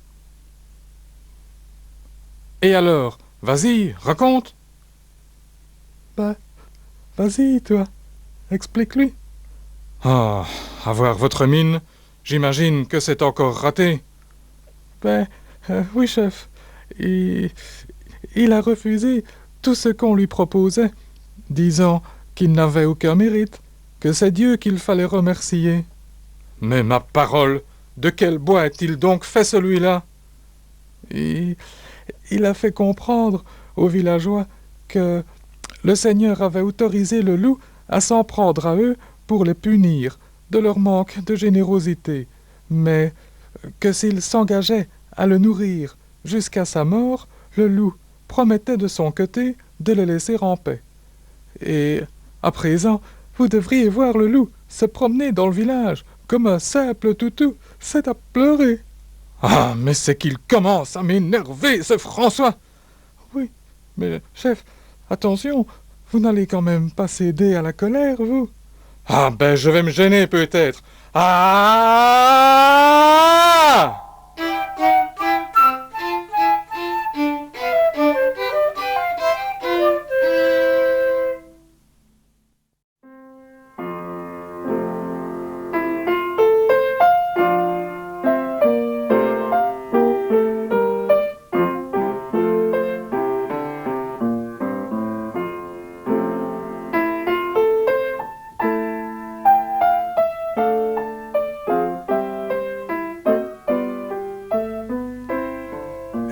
Et alors, vas-y, raconte. Bah, vas-y, toi, explique-lui. Ah, à voir votre mine, j'imagine que c'est encore raté. Oui, chef. Il a refusé tout ce qu'on lui proposait, disant qu'il n'avait aucun mérite, que c'est Dieu qu'il fallait remercier. Mais ma parole, de quel bois est-il donc fait celui-là? Il a fait comprendre aux villageois que le Seigneur avait autorisé le loup à s'en prendre à eux pour les punir de leur manque de générosité, mais que s'ils s'engageaient à le nourrir jusqu'à sa mort, le loup promettait de son côté de le laisser en paix. Et à présent, vous devriez voir le loup se promener dans le village comme un simple toutou, c'est à pleurer. Ah, mais c'est qu'il commence à m'énerver, ce François! Oui, mais chef, attention, vous n'allez quand même pas céder à la colère, vous? Ah, ben je vais me gêner peut-être. Ah!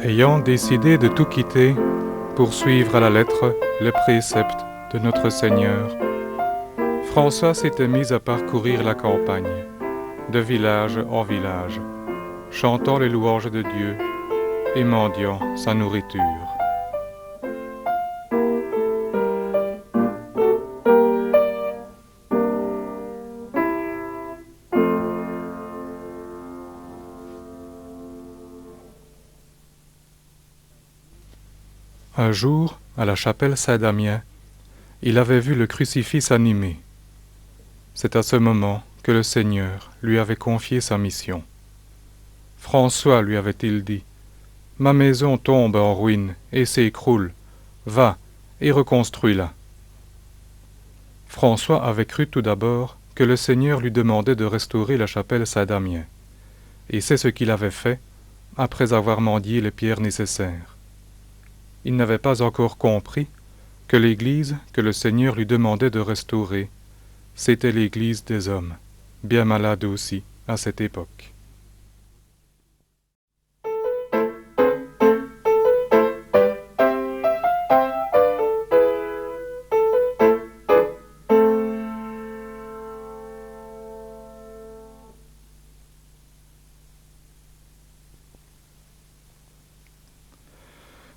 Ayant décidé de tout quitter pour suivre à la lettre les préceptes de notre Seigneur, François s'était mis à parcourir la campagne, de village en village, chantant les louanges de Dieu et mendiant sa nourriture. Un jour, à la chapelle Saint-Damien, il avait vu le crucifix s'animer. C'est à ce moment que le Seigneur lui avait confié sa mission. « François, lui avait-il dit, ma maison tombe en ruine et s'écroule. Va et reconstruis-la. » François avait cru tout d'abord que le Seigneur lui demandait de restaurer la chapelle Saint-Damien. Et c'est ce qu'il avait fait après avoir mendié les pierres nécessaires. Il n'avait pas encore compris que l'Église que le Seigneur lui demandait de restaurer, c'était l'Église des hommes, bien malade aussi à cette époque.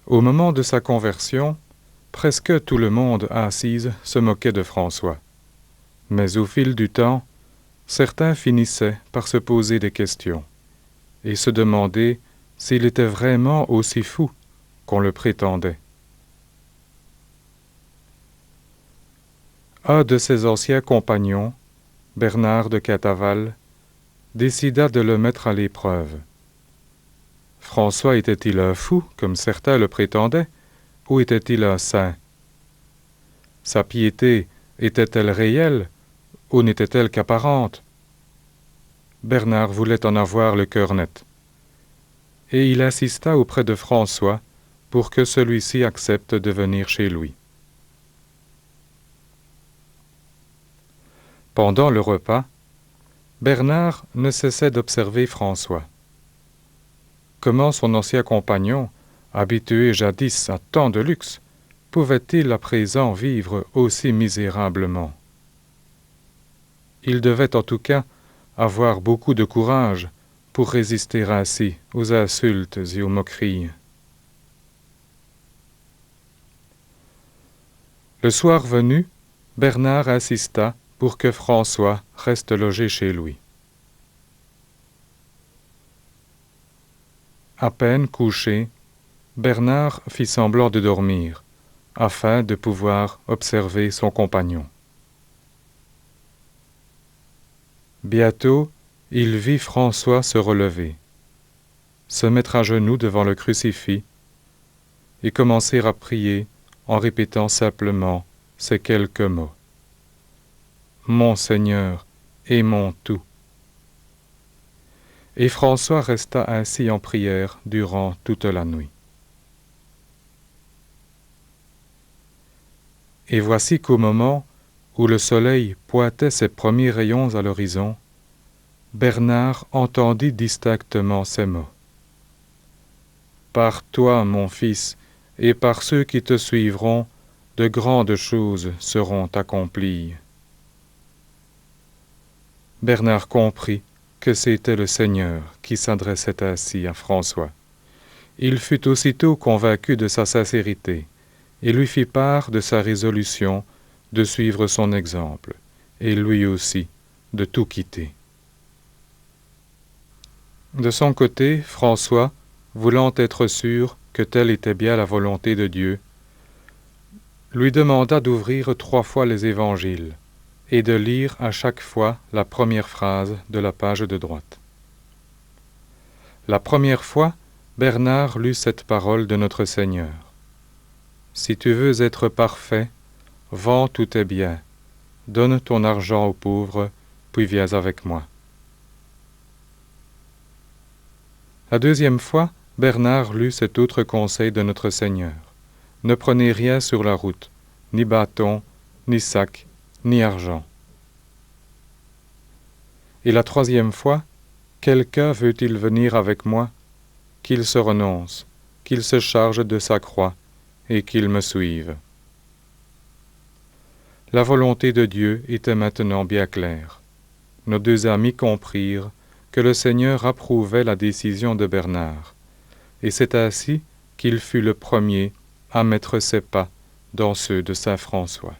Au moment de sa conversion, presque tout le monde à Assise se moquait de François. Mais au fil du temps, certains finissaient par se poser des questions et se demander s'il était vraiment aussi fou qu'on le prétendait. Un de ses anciens compagnons, Bernard de Cataval, décida de le mettre à l'épreuve. François était-il un fou, comme certains le prétendaient, ou était-il un saint? Sa piété était-elle réelle, ou n'était-elle qu'apparente? Bernard voulait en avoir le cœur net, et il insista auprès de François pour que celui-ci accepte de venir chez lui. Pendant le repas, Bernard ne cessait d'observer François. Comment son ancien compagnon, habitué jadis à tant de luxe, pouvait-il à présent vivre aussi misérablement? Il devait en tout cas avoir beaucoup de courage pour résister ainsi aux insultes et aux moqueries. Le soir venu, Bernard insista pour que François reste logé chez lui. À peine couché, Bernard fit semblant de dormir, afin de pouvoir observer son compagnon. Bientôt, il vit François se relever, se mettre à genoux devant le crucifix et commencer à prier en répétant simplement ces quelques mots. Mon Seigneur et mon tout. Et François resta ainsi en prière durant toute la nuit. Et voici qu'au moment où le soleil pointait ses premiers rayons à l'horizon, Bernard entendit distinctement ces mots. Par toi, mon fils, et par ceux qui te suivront, de grandes choses seront accomplies. Bernard comprit que c'était le Seigneur qui s'adressait ainsi à François. Il fut aussitôt convaincu de sa sincérité et lui fit part de sa résolution de suivre son exemple, et lui aussi de tout quitter. De son côté, François, voulant être sûr que telle était bien la volonté de Dieu, lui demanda d'ouvrir 3 fois les évangiles et de lire à chaque fois la première phrase de la page de droite. La première fois, Bernard lut cette parole de notre Seigneur. « Si tu veux être parfait, vends tous tes biens, donne ton argent aux pauvres, puis viens avec moi. » La deuxième fois, Bernard lut cet autre conseil de notre Seigneur. « Ne prenez rien sur la route, ni bâton, ni sac, ni argent. » Et la troisième fois, « Quelqu'un veut-il venir avec moi? Qu'il se renonce, qu'il se charge de sa croix, et qu'il me suive. » La volonté de Dieu était maintenant bien claire. Nos 2 amis comprirent que le Seigneur approuvait la décision de Bernard, et c'est ainsi qu'il fut le premier à mettre ses pas dans ceux de saint François.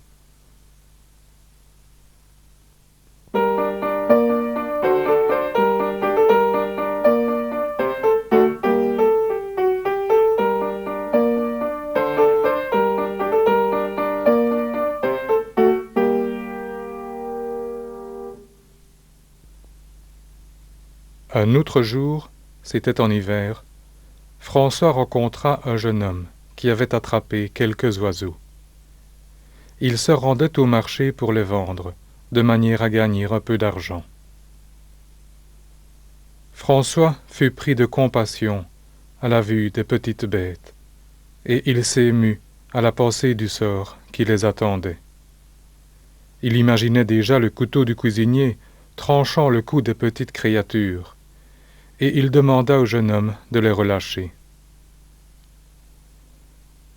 Un autre jour, c'était en hiver, François rencontra un jeune homme qui avait attrapé quelques oiseaux. Il se rendait au marché pour les vendre, de manière à gagner un peu d'argent. François fut pris de compassion à la vue des petites bêtes, et il s'émut à la pensée du sort qui les attendait. Il imaginait déjà le couteau du cuisinier tranchant le cou des petites créatures, et il demanda au jeune homme de les relâcher.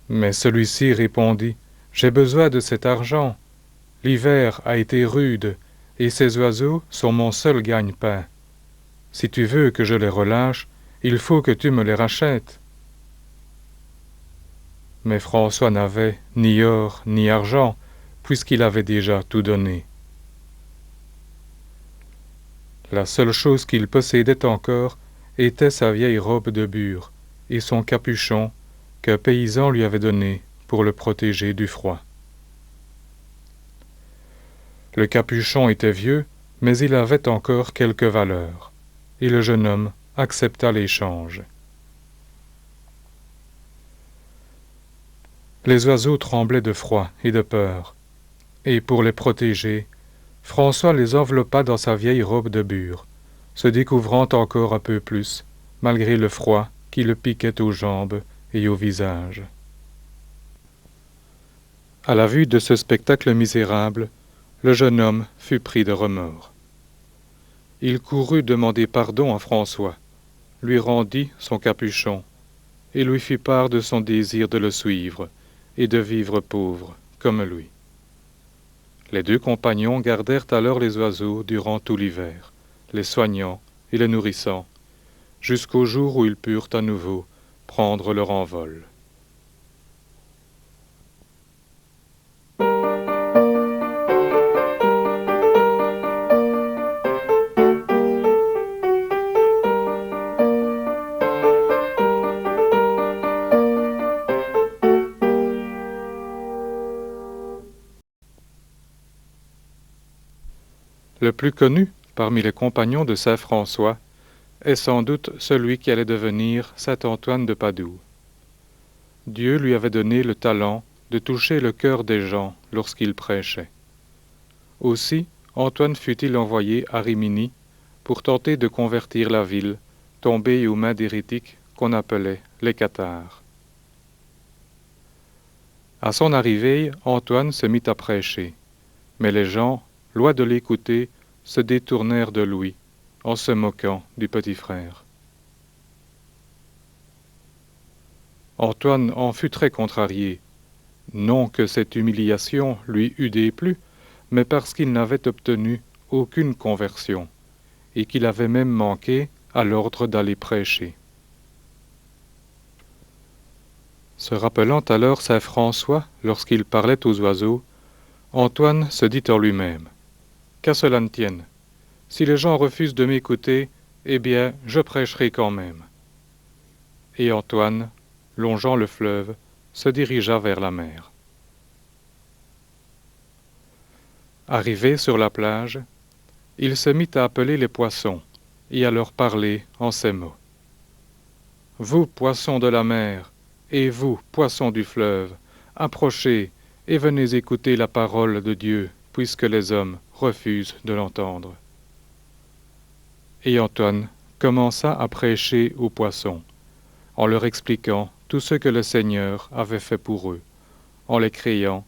Mais celui-ci répondit « J'ai besoin de cet argent. L'hiver a été rude, et ces oiseaux sont mon seul gagne-pain. Si tu veux que je les relâche, il faut que tu me les rachètes. » Mais François n'avait ni or ni argent, puisqu'il avait déjà tout donné. La seule chose qu'il possédait encore était sa vieille robe de bure et son capuchon qu'un paysan lui avait donné pour le protéger du froid. Le capuchon était vieux, mais il avait encore quelque valeur, et le jeune homme accepta l'échange. Les oiseaux tremblaient de froid et de peur, et pour les protéger, François les enveloppa dans sa vieille robe de bure, se découvrant encore un peu plus, malgré le froid qui le piquait aux jambes et au visage. À la vue de ce spectacle misérable, le jeune homme fut pris de remords. Il courut demander pardon à François, lui rendit son capuchon, et lui fit part de son désir de le suivre et de vivre pauvre comme lui. Les deux compagnons gardèrent alors les oiseaux durant tout l'hiver, les soignant et les nourrissant, jusqu'au jour où ils purent à nouveau prendre leur envol. Le plus connu parmi les compagnons de saint François est sans doute celui qui allait devenir saint Antoine de Padoue. Dieu lui avait donné le talent de toucher le cœur des gens lorsqu'il prêchait. Aussi, Antoine fut-il envoyé à Rimini pour tenter de convertir la ville, tombée aux mains d'hérétiques qu'on appelait les cathares. À son arrivée, Antoine se mit à prêcher, mais les gens, loin de l'écouter, se détournèrent de lui, en se moquant du petit frère. Antoine en fut très contrarié, non que cette humiliation lui eût déplu, mais parce qu'il n'avait obtenu aucune conversion, et qu'il avait même manqué à l'ordre d'aller prêcher. Se rappelant alors saint François lorsqu'il parlait aux oiseaux, Antoine se dit en lui-même: qu'à cela ne tienne, si les gens refusent de m'écouter, eh bien, je prêcherai quand même. Et Antoine, longeant le fleuve, se dirigea vers la mer. Arrivé sur la plage, il se mit à appeler les poissons et à leur parler en ces mots: vous, poissons de la mer, et vous, poissons du fleuve, approchez et venez écouter la parole de Dieu, puisque les hommes refusent de l'entendre. Et Antoine commença à prêcher aux poissons, en leur expliquant tout ce que le Seigneur avait fait pour eux, en les créant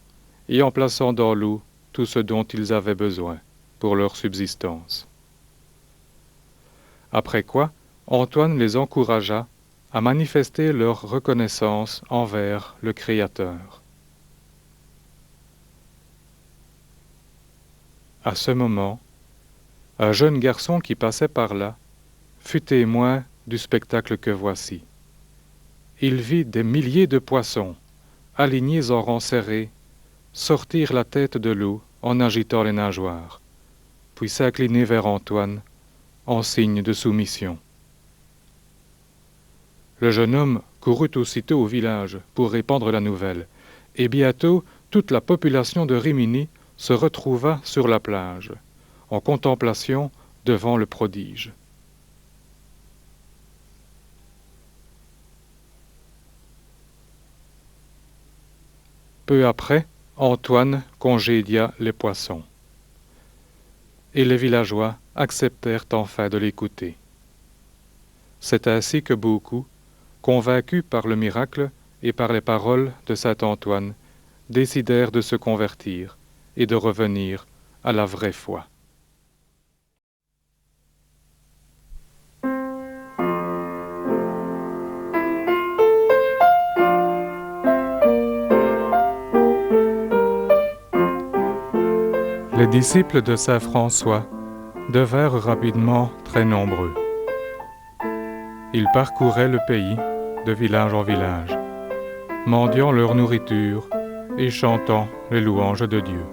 et en plaçant dans l'eau tout ce dont ils avaient besoin pour leur subsistance. Après quoi, Antoine les encouragea à manifester leur reconnaissance envers le Créateur. À ce moment, un jeune garçon qui passait par là fut témoin du spectacle que voici. Il vit des milliers de poissons, alignés en rang serré, sortir la tête de l'eau en agitant les nageoires, puis s'incliner vers Antoine en signe de soumission. Le jeune homme courut aussitôt au village pour répandre la nouvelle, et bientôt toute la population de Rimini se retrouva sur la plage, en contemplation devant le prodige. Peu après, Antoine congédia les poissons, et les villageois acceptèrent enfin de l'écouter. C'est ainsi que beaucoup, convaincus par le miracle et par les paroles de saint Antoine, décidèrent de se convertir et de revenir à la vraie foi. Les disciples de saint François devinrent rapidement très nombreux. Ils parcouraient le pays de village en village, mendiant leur nourriture et chantant les louanges de Dieu.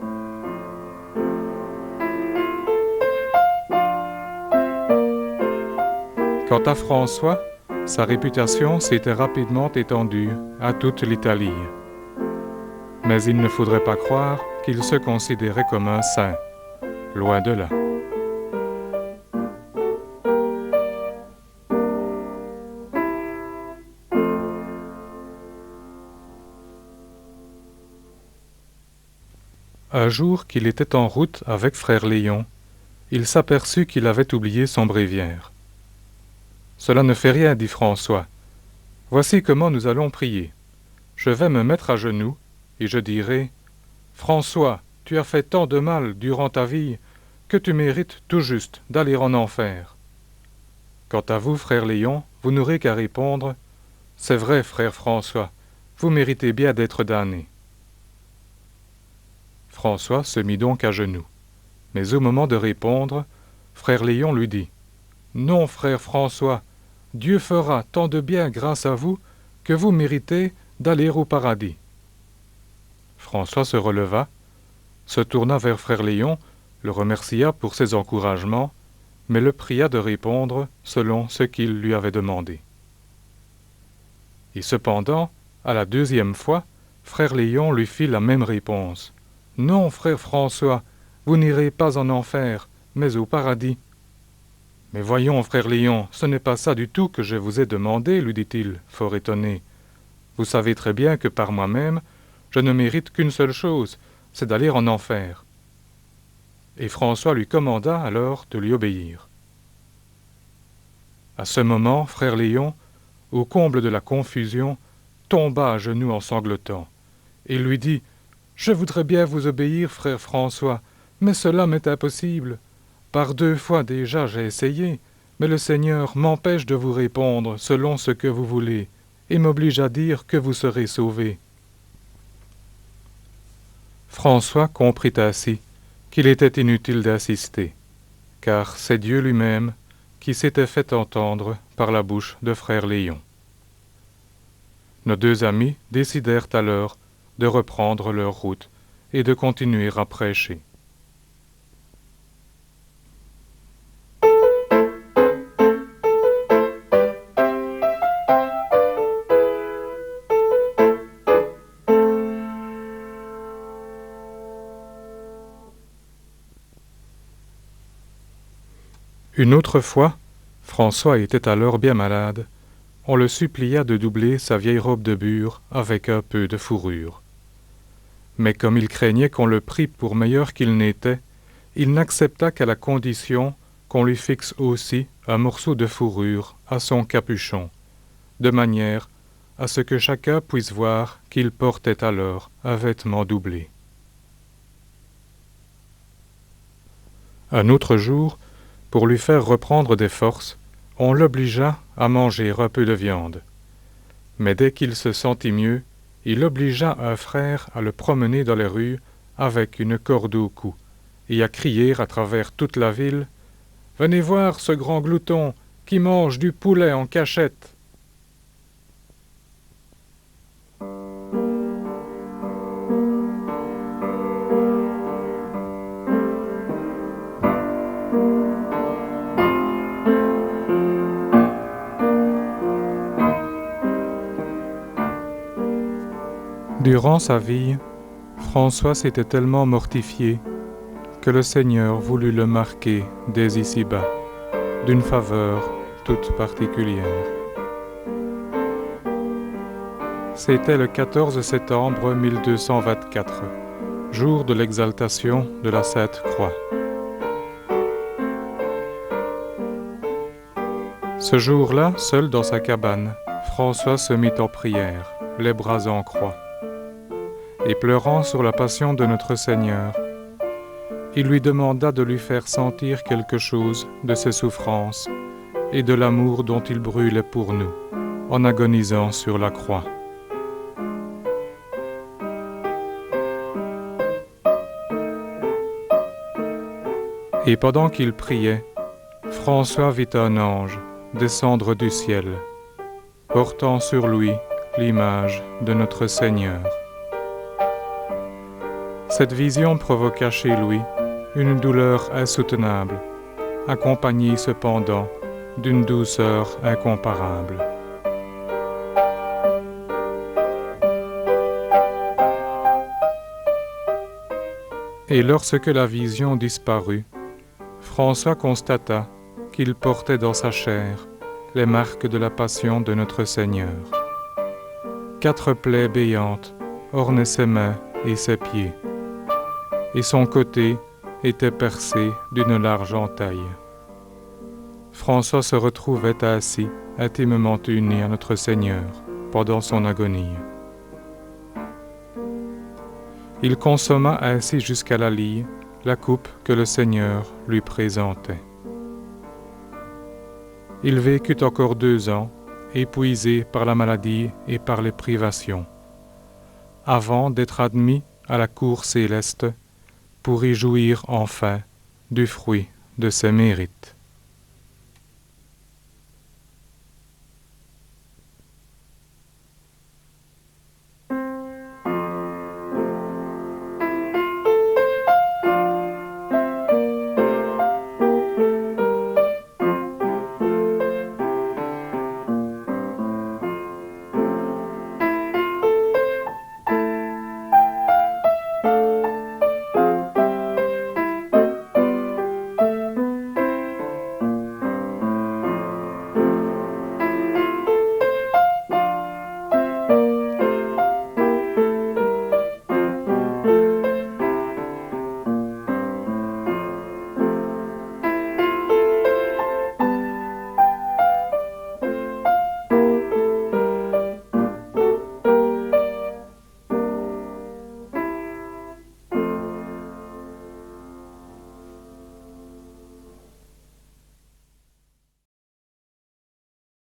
Quant à François, sa réputation s'était rapidement étendue à toute l'Italie. Mais il ne faudrait pas croire qu'il se considérait comme un saint, loin de là. Un jour qu'il était en route avec frère Léon, il s'aperçut qu'il avait oublié son bréviaire. « Cela ne fait rien, dit François. Voici comment nous allons prier. Je vais me mettre à genoux et je dirai « François, tu as fait tant de mal durant ta vie que tu mérites tout juste d'aller en enfer. Quant à vous, frère Léon, vous n'aurez qu'à répondre « C'est vrai, frère François, vous méritez bien d'être damné. » François se mit donc à genoux. Mais au moment de répondre, frère Léon lui dit « Non, frère François, Dieu fera tant de bien grâce à vous que vous méritez d'aller au paradis. » François se releva, se tourna vers frère Léon, le remercia pour ses encouragements, mais le pria de répondre selon ce qu'il lui avait demandé. Et cependant, à la deuxième fois, frère Léon lui fit la même réponse. « Non, frère François, vous n'irez pas en enfer, mais au paradis. »« Mais voyons, frère Léon, ce n'est pas ça du tout que je vous ai demandé, lui dit-il, fort étonné. Vous savez très bien que par moi-même, je ne mérite qu'une seule chose, c'est d'aller en enfer. » Et François lui commanda alors de lui obéir. À ce moment, frère Léon, au comble de la confusion, tomba à genoux en sanglotant, et lui dit « Je voudrais bien vous obéir, frère François, mais cela m'est impossible. Par 2 fois déjà j'ai essayé, mais le Seigneur m'empêche de vous répondre selon ce que vous voulez, et m'oblige à dire que vous serez sauvé. » François comprit ainsi qu'il était inutile d'insister, car c'est Dieu lui-même qui s'était fait entendre par la bouche de frère Léon. Nos 2 amis décidèrent alors de reprendre leur route et de continuer à prêcher. Une autre fois, François était alors bien malade. On le supplia de doubler sa vieille robe de bure avec un peu de fourrure. Mais comme il craignait qu'on le prît pour meilleur qu'il n'était, il n'accepta qu'à la condition qu'on lui fixe aussi un morceau de fourrure à son capuchon, de manière à ce que chacun puisse voir qu'il portait alors un vêtement doublé. Un autre jour, pour lui faire reprendre des forces, on l'obligea à manger un peu de viande. Mais dès qu'il se sentit mieux, il obligea un frère à le promener dans les rues avec une corde au cou et à crier à travers toute la ville « Venez voir ce grand glouton qui mange du poulet en cachette !» Durant sa vie, François s'était tellement mortifié que le Seigneur voulut le marquer dès ici-bas, d'une faveur toute particulière. C'était le 14 septembre 1224, jour de l'exaltation de la Sainte Croix. Ce jour-là, seul dans sa cabane, François se mit en prière, les bras en croix. Et pleurant sur la passion de notre Seigneur, il lui demanda de lui faire sentir quelque chose de ses souffrances et de l'amour dont il brûlait pour nous, en agonisant sur la croix. Et pendant qu'il priait, François vit un ange descendre du ciel, portant sur lui l'image de notre Seigneur. Cette vision provoqua chez lui une douleur insoutenable, accompagnée cependant d'une douceur incomparable. Et lorsque la vision disparut, François constata qu'il portait dans sa chair les marques de la passion de notre Seigneur. 4 plaies béantes ornaient ses mains et ses pieds, et son côté était percé d'une large entaille. François se retrouvait ainsi intimement uni à notre Seigneur pendant son agonie. Il consomma ainsi jusqu'à la lie la coupe que le Seigneur lui présentait. Il vécut encore 2 ans, épuisé par la maladie et par les privations, avant d'être admis à la cour céleste pour y jouir enfin du fruit de ses mérites.